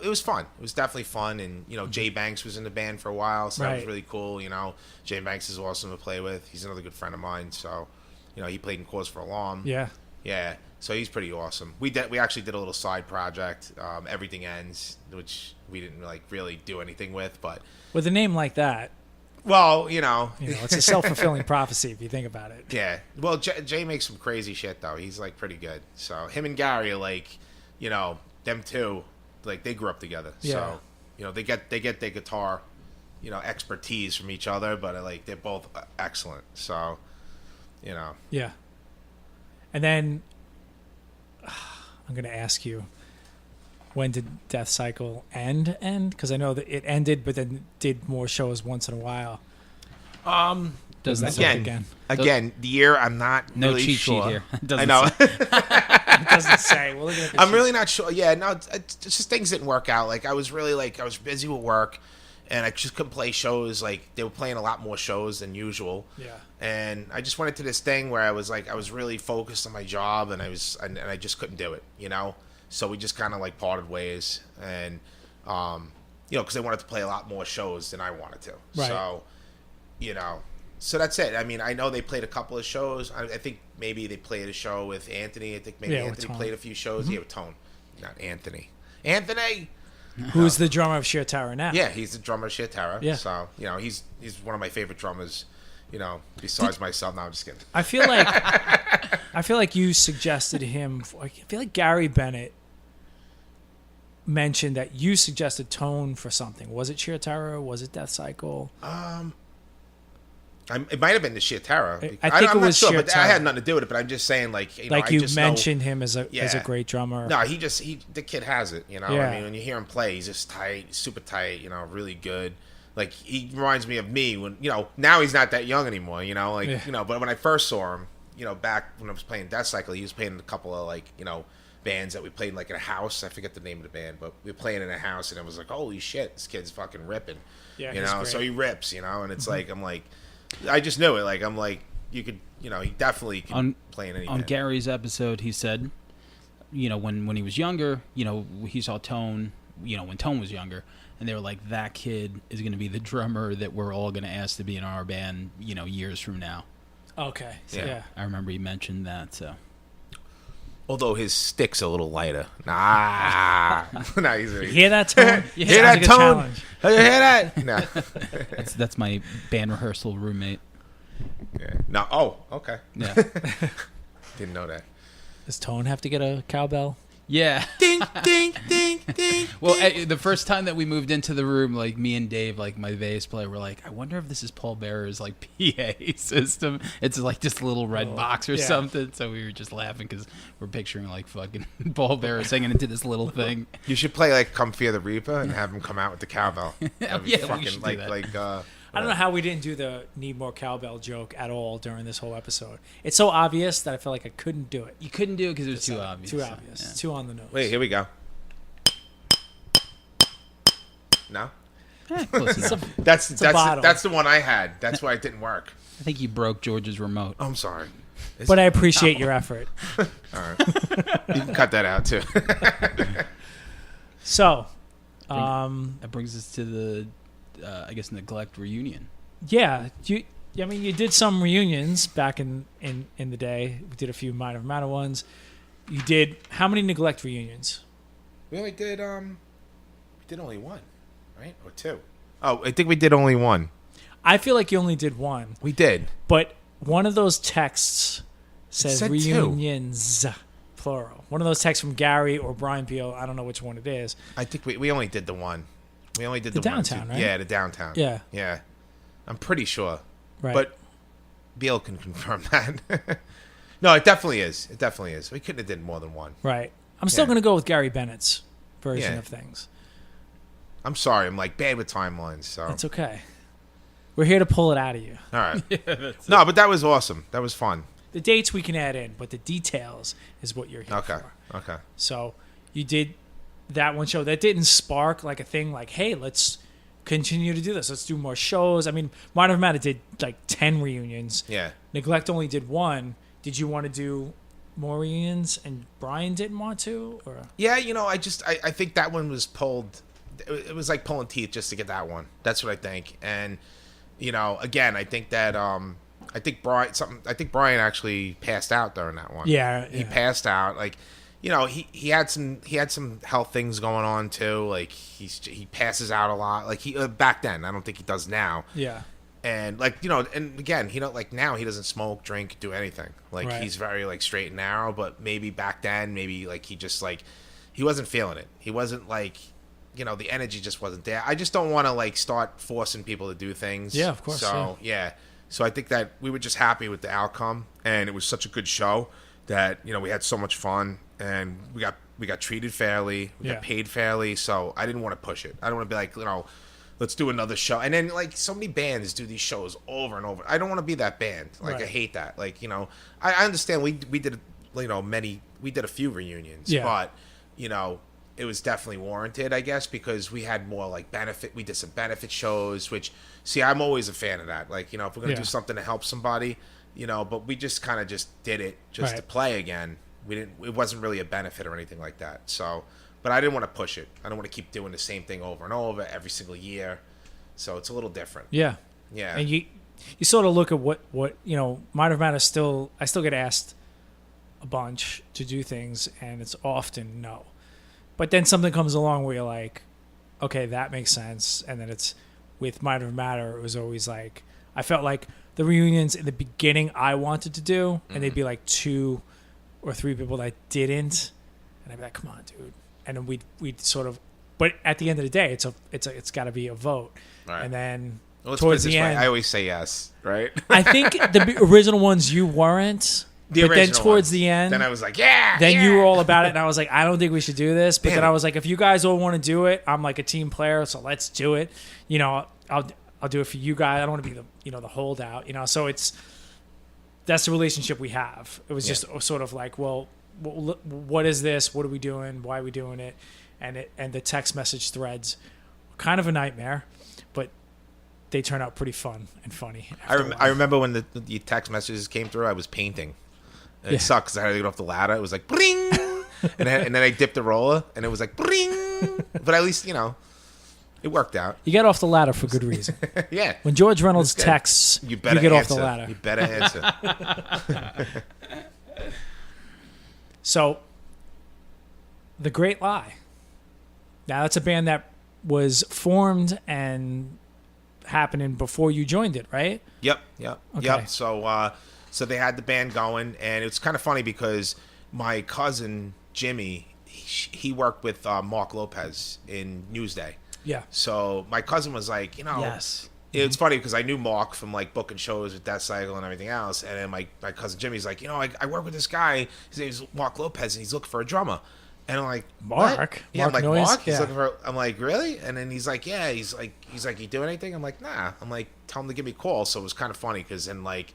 it was fun. It was definitely fun, and, you know, Jay Banks was in the band for a while, so that was Right. really cool, you know. Jay Banks is awesome to play with. He's another good friend of mine, so, you know, he played in Cause for Alarm. Yeah. Yeah, so he's pretty awesome. We actually did a little side project, Everything Ends, which we didn't like really do anything with, but, With a name like that, well, you know, it's a self-fulfilling prophecy if you think about it. yeah. Well, Jay makes some crazy shit though. He's like pretty good. So him and Gary are like, you know, them two, like they grew up together. Yeah. So, you know, they get their guitar, you know, expertise from each other, but like they're both excellent. So, you know. Yeah. And then I'm going to ask you, when did DeathCycle end? Because I know that it ended, but then did more shows once in a while. Doesn't Again, say. the year I'm not No really cheat sure. sheet here. I Doesn't know. It doesn't say. We're looking at the I'm sheet. really not sure. Yeah, no, it's just things didn't work out. Like I was busy with work, and I just couldn't play shows. Like they were playing a lot more shows than usual. Yeah. And I just went into this thing where I was really focused on my job, and I just couldn't do it, you know. So we just kind of like parted ways, and you know, because they wanted to play a lot more shows than I wanted to. Right. So, you know, So that's it. I mean, I know they played a couple of shows. I think maybe they played a show with Anthony. I think maybe Yeah, with Anthony Tone. played a few shows. Yeah, with Tone, not Anthony. Anthony. Who's the drummer of Sheer Terror now? Yeah, he's the drummer of Sheer Terror. Yeah. So he's one of my favorite drummers. Besides myself. No, I'm just kidding. I feel like you suggested him. I feel like Gary Bennett mentioned that you suggested Tone for something. Was it Sheer Terror? Was it DeathCycle? It might have been the Sheer Terror. I think I'm it not was sure, Sheer but I Terror. had nothing to do with it. But I'm just saying, Like I you just mentioned him as a Yeah. great drummer. No, the kid has it. Yeah. I mean, when you hear him play, he's just tight, super tight. Really good. Like he reminds me of me when now he's not that young anymore. But when I first saw him, back when I was playing DeathCycle, he was playing in a couple of bands that we played in a house. I forget the name of the band, but we were playing in a house, and it was like, holy shit, this kid's fucking ripping. Yeah, he's great. So he rips. And it's I'm like, I just knew it. I'm like, you could, he definitely could play in any On band. Gary's episode, he said, when he was younger, he saw Tone, when Tone was younger, and they were like, that kid is going to be the drummer that we're all going to ask to be in our band, years from now. Okay. So, Yeah. yeah. I remember he mentioned that, so. Although his stick's a little lighter. Nah. Nah, he's You hear that, Tone? You Sounds hear that, like a Tone? challenge. You hear that? No. That's my band rehearsal roommate. Yeah. No. Oh, okay. Yeah. Didn't know that. Does Tone have to get a cowbell? Yeah. Ding, ding, ding, ding. Well, the first time that we moved into the room, me and Dave, my bass player, were like, I wonder if this is Paul Bearer's PA system. It's this little red box or yeah. something. So we were just laughing because we're picturing fucking Paul Bearer singing into this little thing. You should play Come Fear the Reaper and have him come out with the cowbell. That'd be Yeah, we fucking should do that. I don't know how we didn't do the need more cowbell joke at all during this whole episode. It's so obvious that I feel like I couldn't do it. You couldn't do it because it was too obvious. Too obvious. Yeah. Too on the nose. Wait, here we go. No? Close enough. That's a bottle. that's the one I had. That's why it didn't work. I think you broke George's remote. I'm sorry. But I appreciate your effort. All right. You can cut that out too. So, That brings us to the, neglect reunion. yeah, you did some reunions back in the day. We did a few minor ones. You did how many neglect reunions? We only did only one, right? Or two? Oh, I think we did only one. I feel like you only did one, We did. but one of those texts says said two. reunions, plural. One of those texts from Gary or Brian Peel. I don't know which one it is. I think we only did the one. We only did The the one. downtown, too. right? Yeah, the downtown. Yeah. Yeah. I'm pretty sure. Right. But Beal can confirm that. No, it definitely is. It definitely is. We couldn't have did more than one. right. I'm still Yeah. going to go with Gary Bennett's version Yeah. of things. I'm sorry. I'm bad with timelines. So That's okay. We're here to pull it out of you. all right. No, but that was awesome. That was fun. The dates we can add in, but the details is what you're here Okay. for. Okay. So you did that one show. That didn't spark a thing hey, let's continue to do this. Let's do more shows. I mean, Mind Over Matter did 10 reunions. Yeah. Neglect only did one. Did you want to do more reunions and Brian didn't want to? Or Yeah, I think that one was pulled. It was like pulling teeth just to get that one. That's what I think. And again, I think that I think Brian actually passed out during that one. Yeah, he yeah. passed out. He had some health things going on too. He passes out a lot. He back then. I don't think he does now. yeah. And and again, now he doesn't smoke, drink, do anything. Right. He's very straight and narrow. But maybe back then, he just he wasn't feeling it. He wasn't the energy just wasn't there. I just don't want to start forcing people to do things. Yeah, of course, So yeah. So I think that we were just happy with the outcome, and it was such a good show that we had so much fun, and we got treated fairly, we Yeah. got paid fairly. So I didn't want to push it. I don't want to be let's do another show. And then so many bands do these shows over and over. I don't want to be that band. Right. I hate that. I understand we did we did a few reunions, Yeah. but it was definitely warranted, I guess, because we had more benefit. We did some benefit shows, which I'm always a fan of that. If we're gonna Yeah. do something to help somebody, but we just kind of just did it just to Right. play again. We didn't. It wasn't really a benefit or anything like that. So, but I didn't want to push it. I don't want to keep doing the same thing over and over every single year. So it's a little different. Yeah. Yeah. And you sort of look at what Mind of Matter still. I still get asked a bunch to do things, and it's often no. But then something comes along where you're like, okay, that makes sense. And then it's with Mind of Matter, it was always like, I felt like the reunions in the beginning I wanted to do, and they'd be like 2 or 3 people that didn't, and I'd be like, come on, dude. And then we'd sort of, but at the end of the day, it's got to be a vote. Right. And then Well, towards the end, I always say yes, right? I think the original ones you weren't. But then original towards ones. the end, Then I was like, yeah. then yeah. you were all about it, and I was like, I don't think we should do this. But Damn then it. I was like, if you guys all want to do it, I'm like a team player, so let's do it. I'll do it for you guys. I don't want to be the holdout. So that's the relationship we have. It was just sort of like, well, what is this? What are we doing? Why are we doing it? And the text message threads were kind of a nightmare, but they turn out pretty fun and funny. I remember when the text messages came through, I was painting. And It sucked because I had to get off the ladder. It was like, bring! and then I dipped the roller, and it was like, bring! But at least, it worked out. You get off the ladder for good reason. Yeah. When George Reynolds That's good. texts, You better get answer. off the ladder. You better answer. So, The Great Lie. Now, that's a band that was formed and happening before you joined it, right? Yep. Okay. So they had the band going, and it's kind of funny because my cousin Jimmy, he worked with Mark Lopez in Newsday. Yeah. So my cousin was like, Yes. It's funny because I knew Mark from like booking shows with DeathCycle and everything else, and then my cousin Jimmy's like, I work with this guy. His name's Mark Lopez, and he's looking for a drummer. And I'm like, Mark? what? Yeah, Mark I'm like, Noyes? Mark? He's Yeah. looking for. I'm like, really? And then he's like, yeah. He's like, you do anything? I'm like, nah. I'm like, tell him to give me a call. So it was kind of funny because then like,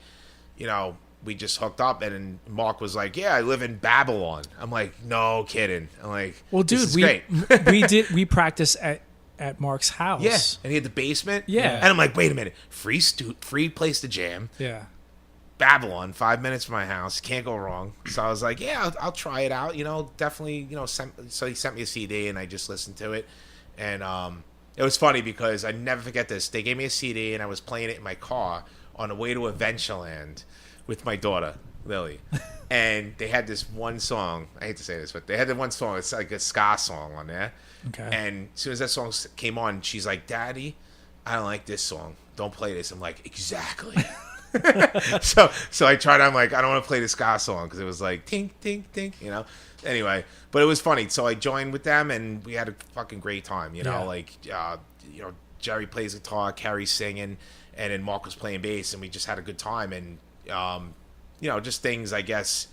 we just hooked up, and then Mark was like, yeah, I live in Babylon. I'm like, no kidding. I'm like, Well, dude, this is great. we practiced at Mark's house. Yeah, and he had the basement. Yeah. And I'm like, wait a minute, free place to jam. Yeah. Babylon, 5 minutes from my house, can't go wrong. So I was like, yeah, I'll try it out. Definitely. So he sent me a CD, and I just listened to it, and it was funny because I never forget this. They gave me a CD, and I was playing it in my car on the way to Adventureland with my daughter Lily, and they had this one song. I hate to say this, but they had the one song. It's like a ska song on there. Okay. And as soon as that song came on, she's like, Daddy, I don't like this song. Don't play this. I'm like, exactly. so I tried. I'm like, I don't want to play the ska song because it was like tink tink tink, Anyway, but it was funny. So I joined with them, and we had a fucking great time. Jerry plays guitar, Carrie's singing, and then Mark was playing bass, and we just had a good time. And just things. I guess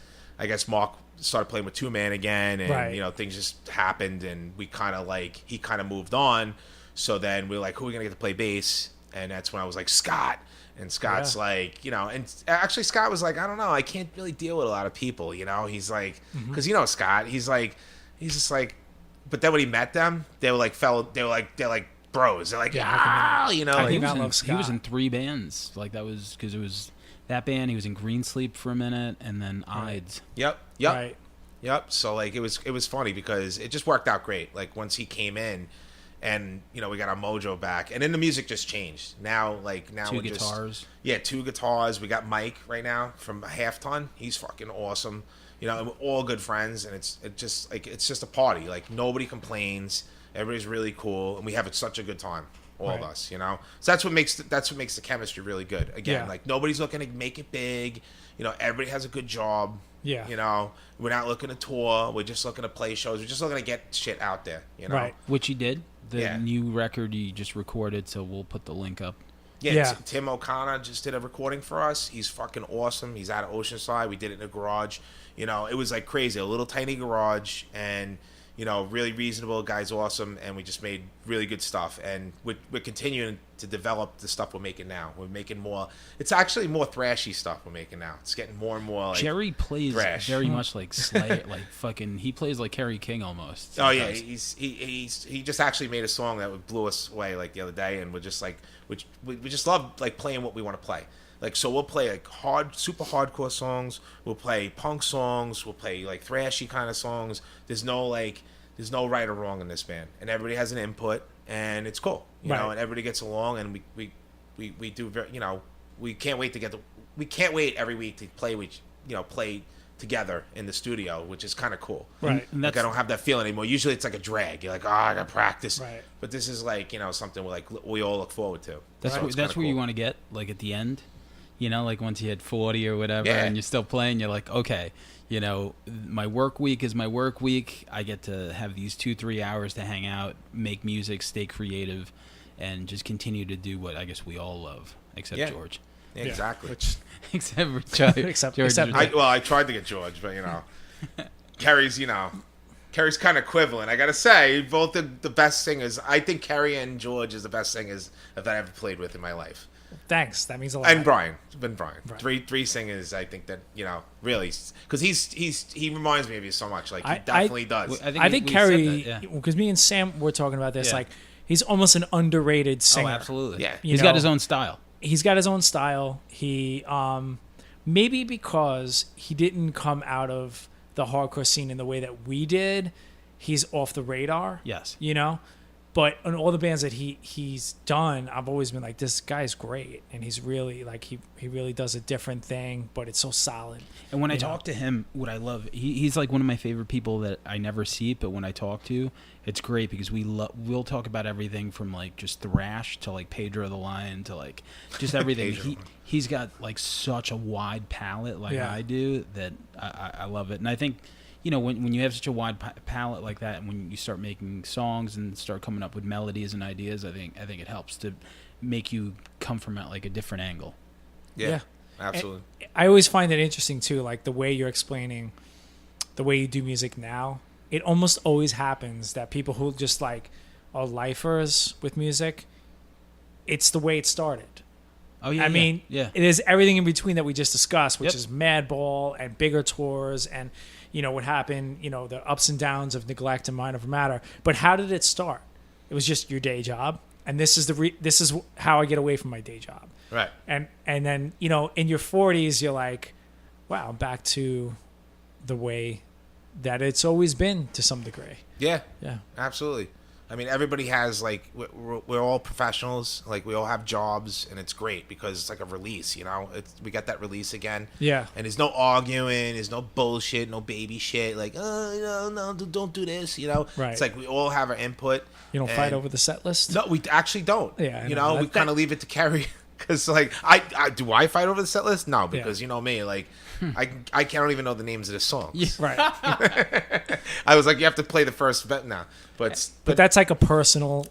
Mark started playing with two man again, and Right. Things just happened, and we kind of he kind of moved on. So then we were like, who are we gonna get to play bass? And that's when I was like, Scott. And Scott's like, and actually Scott was like, I don't know, I can't really deal with a lot of people, He's like, because Scott, he's just like, but then when he met them, they were like they're like bros. They're like, I He think I was, love he was Scott. in 3 bands. Like that was because it was that band. He was in Green Sleep for a minute, and then Ides. Yep. Right. Yep. So it was funny because it just worked out great. Like once he came in, and we got our mojo back, and then the music just changed. Now 2 we're guitars. 2 guitars. We got Mike right now from Half Ton. He's fucking awesome. And we're all good friends, and it's just a party. Like nobody complains. Everybody's really cool, and we have such a good time. All of Right. us, So that's what makes the chemistry really good. Again, Yeah. like nobody's looking to make it big. Everybody has a good job. Yeah. We're not looking to tour. We're just looking to play shows. We're just looking to get shit out there. Right. Which he did. The Yeah. new record he just recorded, so we'll put the link up. Yeah. Tim O'Connor just did a recording for us. He's fucking awesome. He's out of Oceanside. We did it in a garage. It was like crazy. A little tiny garage, and really reasonable. Guy's awesome, and we just made really good stuff. And we're continuing to develop the stuff we're making now. We're making more. It's actually more thrashy stuff we're making now. It's getting more and more like Jerry plays thrash. very much like Slayer, like fucking. He plays like Kerry King almost. Oh yeah, sometimes. he just actually made a song that blew us away like the other day, and we're just like we just love like playing what we want to play. Like so we'll play like super hardcore songs, we'll play punk songs, we'll play like thrashy kind of songs. There's no right or wrong in this band, and everybody has an input, and it's cool, Right. and everybody gets along, and we do very we can't wait every week to play with play together in the studio, which is kind of cool. Right. And Like I don't have that feeling anymore. Usually it's like a drag. You're like, oh, I got practice. Right. But this is like something we all look forward to. That's So where, it's that's kinda where you cool. want to get, like at the end, like once you hit 40 or whatever, Yeah. and you're still playing, you're like, okay, my work week is my work week. I get to have these 2-3 hours to hang out, make music, stay creative, and just continue to do what I guess we all love, except Yeah. George. Yeah, exactly. Which Except for George. Except- George except- is- I tried to get George, but Kerry's kind of equivalent. I gotta say, both the best singers. I think Kerry and George is the best singers that I ever played with in my life. thanks. That means a lot. And Brian, it's been Brian. Right. Three singers. I think that really, because he reminds me of you so much. Like he I- definitely does. I think we Kerry, said that, yeah. because me and Sam were talking about this, Yeah. like he's almost an underrated singer. Oh, absolutely. Yeah. You He's know, got his own style. He's got his own style. He maybe because he didn't come out of the hardcore scene in the way that we did, he's off the radar. Yes. But in all the bands that he's done, I've always been like, this guy's great, and he's really like he really does a different thing, but it's so solid. And when I You know? talk to him, what I love, he's like one of my favorite people that I never see, but when I talk to, it's great because we'll talk about everything from like just thrash to like Pedro the Lion to like just everything. Pedro. He's got like such a wide palette like Yeah. I do that I love it. And I think, when you have such a wide palette like that, and when you start making songs and start coming up with melodies and ideas, I think it helps to make you come from like a different angle. Yeah, absolutely. I always find it interesting too, like the way you're explaining the way you do music now. It almost always happens that people who just like are lifers with music, it's the way it started. Oh yeah. I mean, yeah. it is everything in between that we just discussed, which Yep. is MADBALL and bigger tours and what happened, the ups and downs of Neglect and Mind Over Matter. But how did it start? It was just your day job, and this is how I get away from my day job. Right. And then in your 40s, you're like, wow, I'm back to the way that it's always been to some degree. Yeah. Yeah. Absolutely. I mean, everybody has like we're all professionals. Like we all have jobs, and it's great because it's like a release. We got that release again. Yeah. And there's no arguing. There's no bullshit. No baby shit. Like no, don't do this. Right. It's like we all have our input. You don't fight and- over the set list? No, we actually don't. Yeah, I You know. know, we That- kind of leave it to Kerry. Because like I do I fight over the set list? No, because Yeah. you know me, like I can't even know the names of the songs. Yeah. Right. I was like, you have to play the first bet now, but But that's like a personal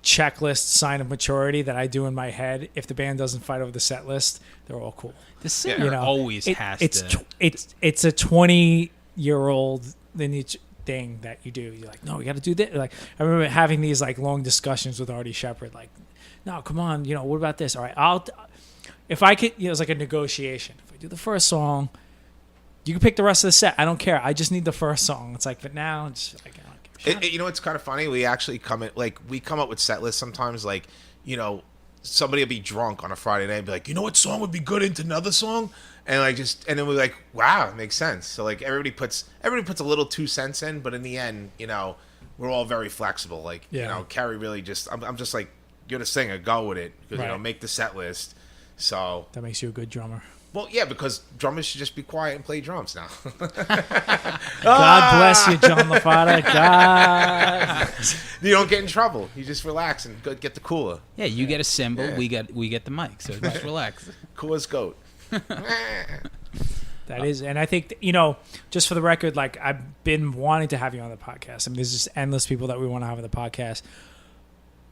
checklist sign of maturity that I do in my head. If the band doesn't fight over the set list, they're all cool. The singer always has it's to. It's a 20-year-old thing that you do. You're like, no, we got to do this. Like I remember having these like long discussions with Artie Shepherd. Like, no, come on, what about this? All right, if I could, it's like a negotiation. If I do the first song, you can pick the rest of the set. I don't care. I just need the first song. It's like, but now it's like, I don't give a shit. it's kind of funny. We actually come up with set lists sometimes. Like somebody will be drunk on a Friday night and be like, what song would be good into another song? And then we're like, wow, it makes sense. So like everybody puts a little 2 cents in, but in the end, we're all very flexible. Like Carrie really I'm just like, you're the singer, go with it because Right. make the set list. So That makes you a good drummer. well, yeah, because drummers should just be quiet and play drums now. God bless you, John Lafata. God. You don't get in trouble. You just relax and go get the cooler. Yeah, you get a cymbal, Yeah. we get the mic, so just relax. Cool as goat. That is, and I think, just for the record, like I've been wanting to have you on the podcast. I mean, there's just endless people that we want to have on the podcast.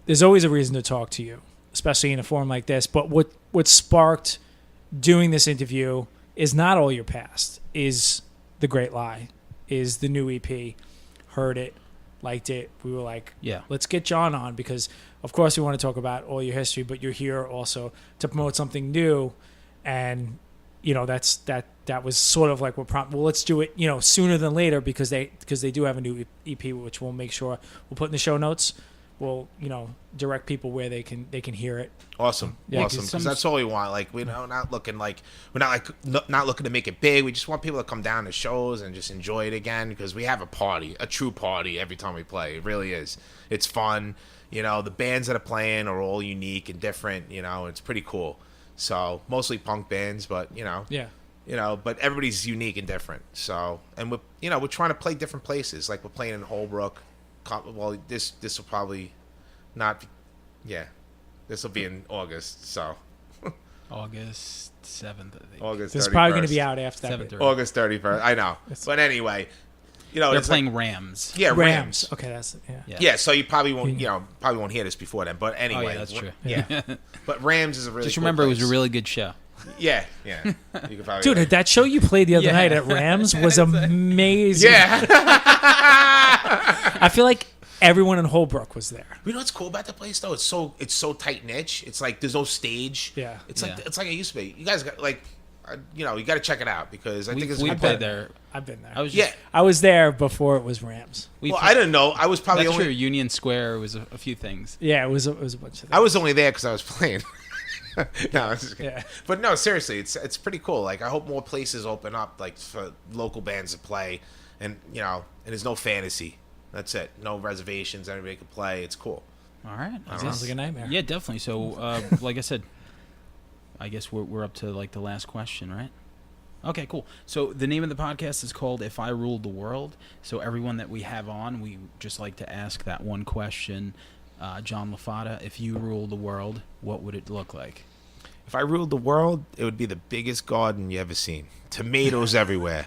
There's always a reason to talk to you, especially in a forum like this. But what sparked doing this interview is not all your past, is The Great Lie, is the new EP. Heard it, liked it. We were like, Yeah. let's get John on because, of course, we want to talk about all your history, but you're here also to promote something new. And, that was sort of like what prompted, well, let's do it, sooner than later because they do have a new EP, which we'll make sure we'll put in the show notes. We'll, direct people where they can hear it. Awesome. Yeah, Awesome. 'cause Because that's all we want. Like, we're not looking not looking to make it big. We just want people to come down to shows and just enjoy it again because we have a true party every time we play. It really is. It's fun. The bands that are playing are all unique and different. It's pretty cool. So mostly punk bands, but Yeah. But everybody's unique and different. So, and we're trying to play different places. Like we're playing in Holbrook. Well, this will probably not. Yeah, this will be in August. So August 7th, I think. August. This is 31st. probably going to be out after that. 7th or August 31st. I know, but anyway, They're it's playing Rams. Yeah, Rams. Okay, that's Yeah, so you probably won't hear this before then. But anyway, Oh, yeah, that's true. Yeah, but Rams is a really Just cool remember, it was place. a really good show. Yeah. You can probably Dude, that show you played the other Yeah. night at Rams was amazing. Yeah. I feel like everyone in Holbrook was there. You know what's cool about the place though? It's so tight niche. It's like there's no stage. Yeah. It's Yeah. like it used to be. You guys got like, you got to check it out because I think it's We good. played there. I've been there. I was just, I was there before it was Rams. we Well, I didn't know. I was probably That's only. true. Union Square was a few things. Yeah, it was a bunch of things. I was only there because I was playing. No, I was just kidding. Yeah. But no, seriously, it's pretty cool. Like I hope more places open up, like for local bands to play, and and there's no fantasy. That's it. No reservations. Everybody can play. It's cool. All right. Sounds like a nightmare. Yeah, definitely. So, like I said, I guess we're up to like the last question, right? Okay, cool. So the name of the podcast is called "If I Ruled the World." So everyone that we have on, we just like to ask that one question. John Lafata, if you ruled the world, what would it look like? If I ruled the world, it would be the biggest garden you ever seen. Tomatoes everywhere.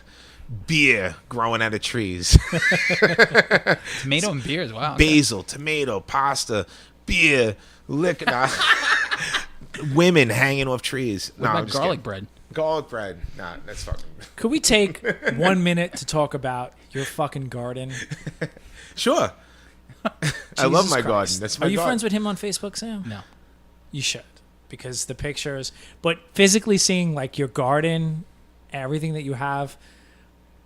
Beer growing out of trees. Tomato and beers. Wow. Okay. Basil, tomato, pasta, beer, liquor. Nah. Women hanging off trees. What about garlic bread? Garlic bread. Nah, that's fucking... Could we take 1 minute to talk about your fucking garden? Sure. I love Jesus my Christ. garden. That's my Are you garden. friends with him on Facebook, Sam? No. You should, because the pictures, but physically seeing like your garden, everything that you have.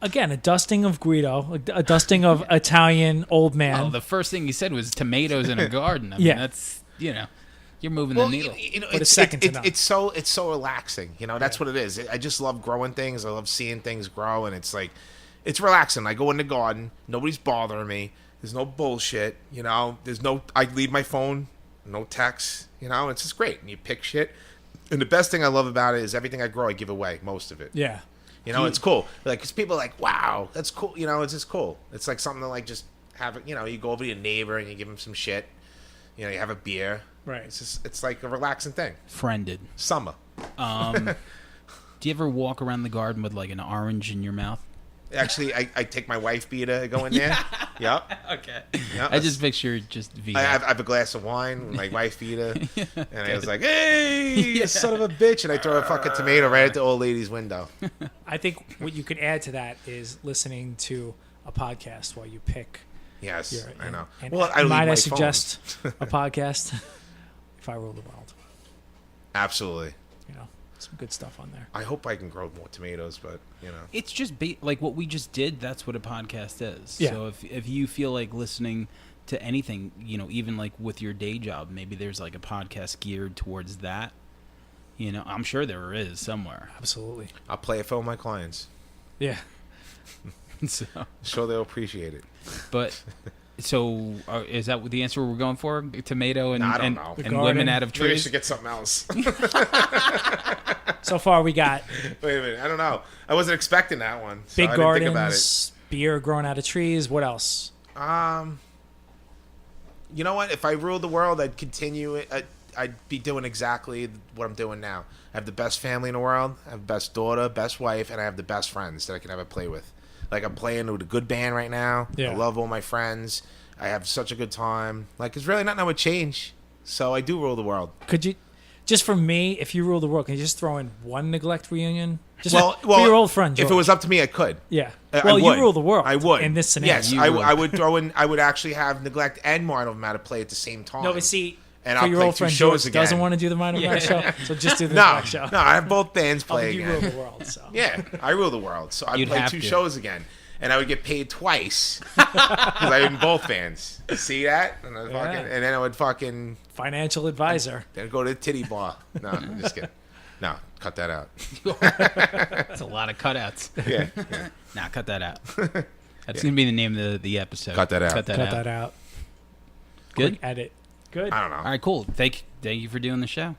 Again, a dusting of Guido, a dusting of Italian old man. Well, the first thing you said was tomatoes in a garden. I mean, Yeah. that's you're moving Well, the needle. But it's second to none. it's so relaxing. That's what it is. I just love growing things. I love seeing things grow, and it's like it's relaxing. I go in the garden. Nobody's bothering me. There's no bullshit. There's no. I leave my phone. No texts. It's just great. And you pick shit. And the best thing I love about it is everything I grow, I give away most of it. Yeah. It's cool. Like, because people are like, wow, that's cool. It's just cool. It's like something to like just have it. You go over to your neighbor and you give him some shit. You have a beer. Right. It's like a relaxing thing. Friended. Summer. Do you ever walk around the garden with like an orange in your mouth? Actually, I take my wife beater to go in there. Yep. Okay. Yep. I just picture just I have a glass of wine with my wife beater, and I was like, "Hey, you son of a bitch!" And I throw a fucking tomato right at the old lady's window. I think what you could add to that is listening to a podcast while you pick. Yes, I know. And Well, I leave might my I suggest a podcast? If I Rule the World, Absolutely. some good stuff on there. I hope I can grow more tomatoes, but It's just like what we just did. That's what a podcast is. Yeah. So if you feel like listening to anything, even like with your day job, maybe there's like a podcast geared towards that. I'm sure there is somewhere. Absolutely. I'll play it for all my clients. Yeah. So, Sure, they'll appreciate it. but so is that the answer we're going for? Tomato and I don't know. and The women garden. out of Maybe I trees. should get something else. So far, we got Wait a minute. I don't know. I wasn't expecting that one. So big I didn't think about it. gardens, beer growing out of trees. What else? You know what? If I ruled the world, I'd continue it. I'd be doing exactly what I'm doing now. I have the best family in the world. I have the best daughter, best wife, and I have the best friends that I can ever play with. Like, I'm playing with a good band right now. Yeah. I love all my friends. I have such a good time. Like, it's really nothing that would change. So I do rule the world. Could you, just for me, if you rule the world, can you just throw in one neglect reunion? Just Well, for your old friend, if it George. was up to me, I could. Yeah. I Well, would. you rule the world. I would. In this scenario. Yes, You I rule. would throw in. I would actually have neglect and Martin of Matter play at the same time. No, but see, And for I'll your play old two friend shows George doesn't again. want to do the Minor Black show, so just do the no, Black show. no, I have both bands Oh, play you again. rule the world, so. Yeah, I rule the world, so I'd You'd play have two to. shows again, and I would get paid twice because I'm in both bands. See that? And, and then I would fucking Financial advisor. then go to the titty bar. No, I'm just kidding. No, cut that out. That's a lot of cutouts. Yeah, Nah, cut that out. That's gonna be the name of the episode. Cut that out. Cut that Cut out. that out. Good. Quick edit. Good. I don't know. All right, cool. Thank you for doing the show.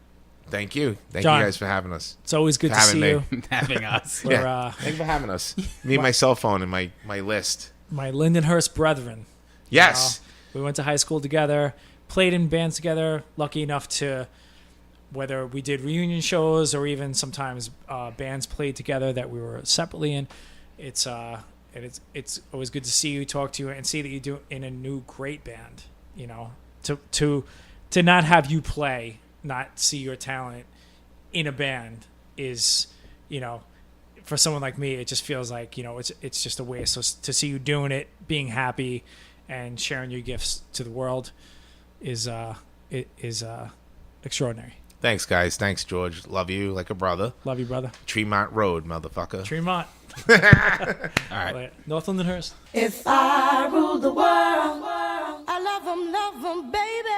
Thank you. Thank John. you guys for having us. It's always good For to having see me. you. Having us. We're, Thank you for having us. Me and my cell phone and my list. my Lindenhurst brethren. Yes. We went to high school together, played in bands together. Lucky enough to, whether we did reunion shows or even sometimes bands played together that we were separately in. It's always good to see you, talk to you, and see that you do in a new great band. You know, to not have you play, not see your talent in a band is, you know, for someone like me, it just feels like, you know, it's just a waste. So to see you doing it, being happy, and sharing your gifts to the world is extraordinary. Thanks, guys. Thanks, George. Love you like a brother. Love you, brother. Tremont Road, motherfucker. Tremont. All right. North Lindenhurst. If I rule the world, I love 'em, baby.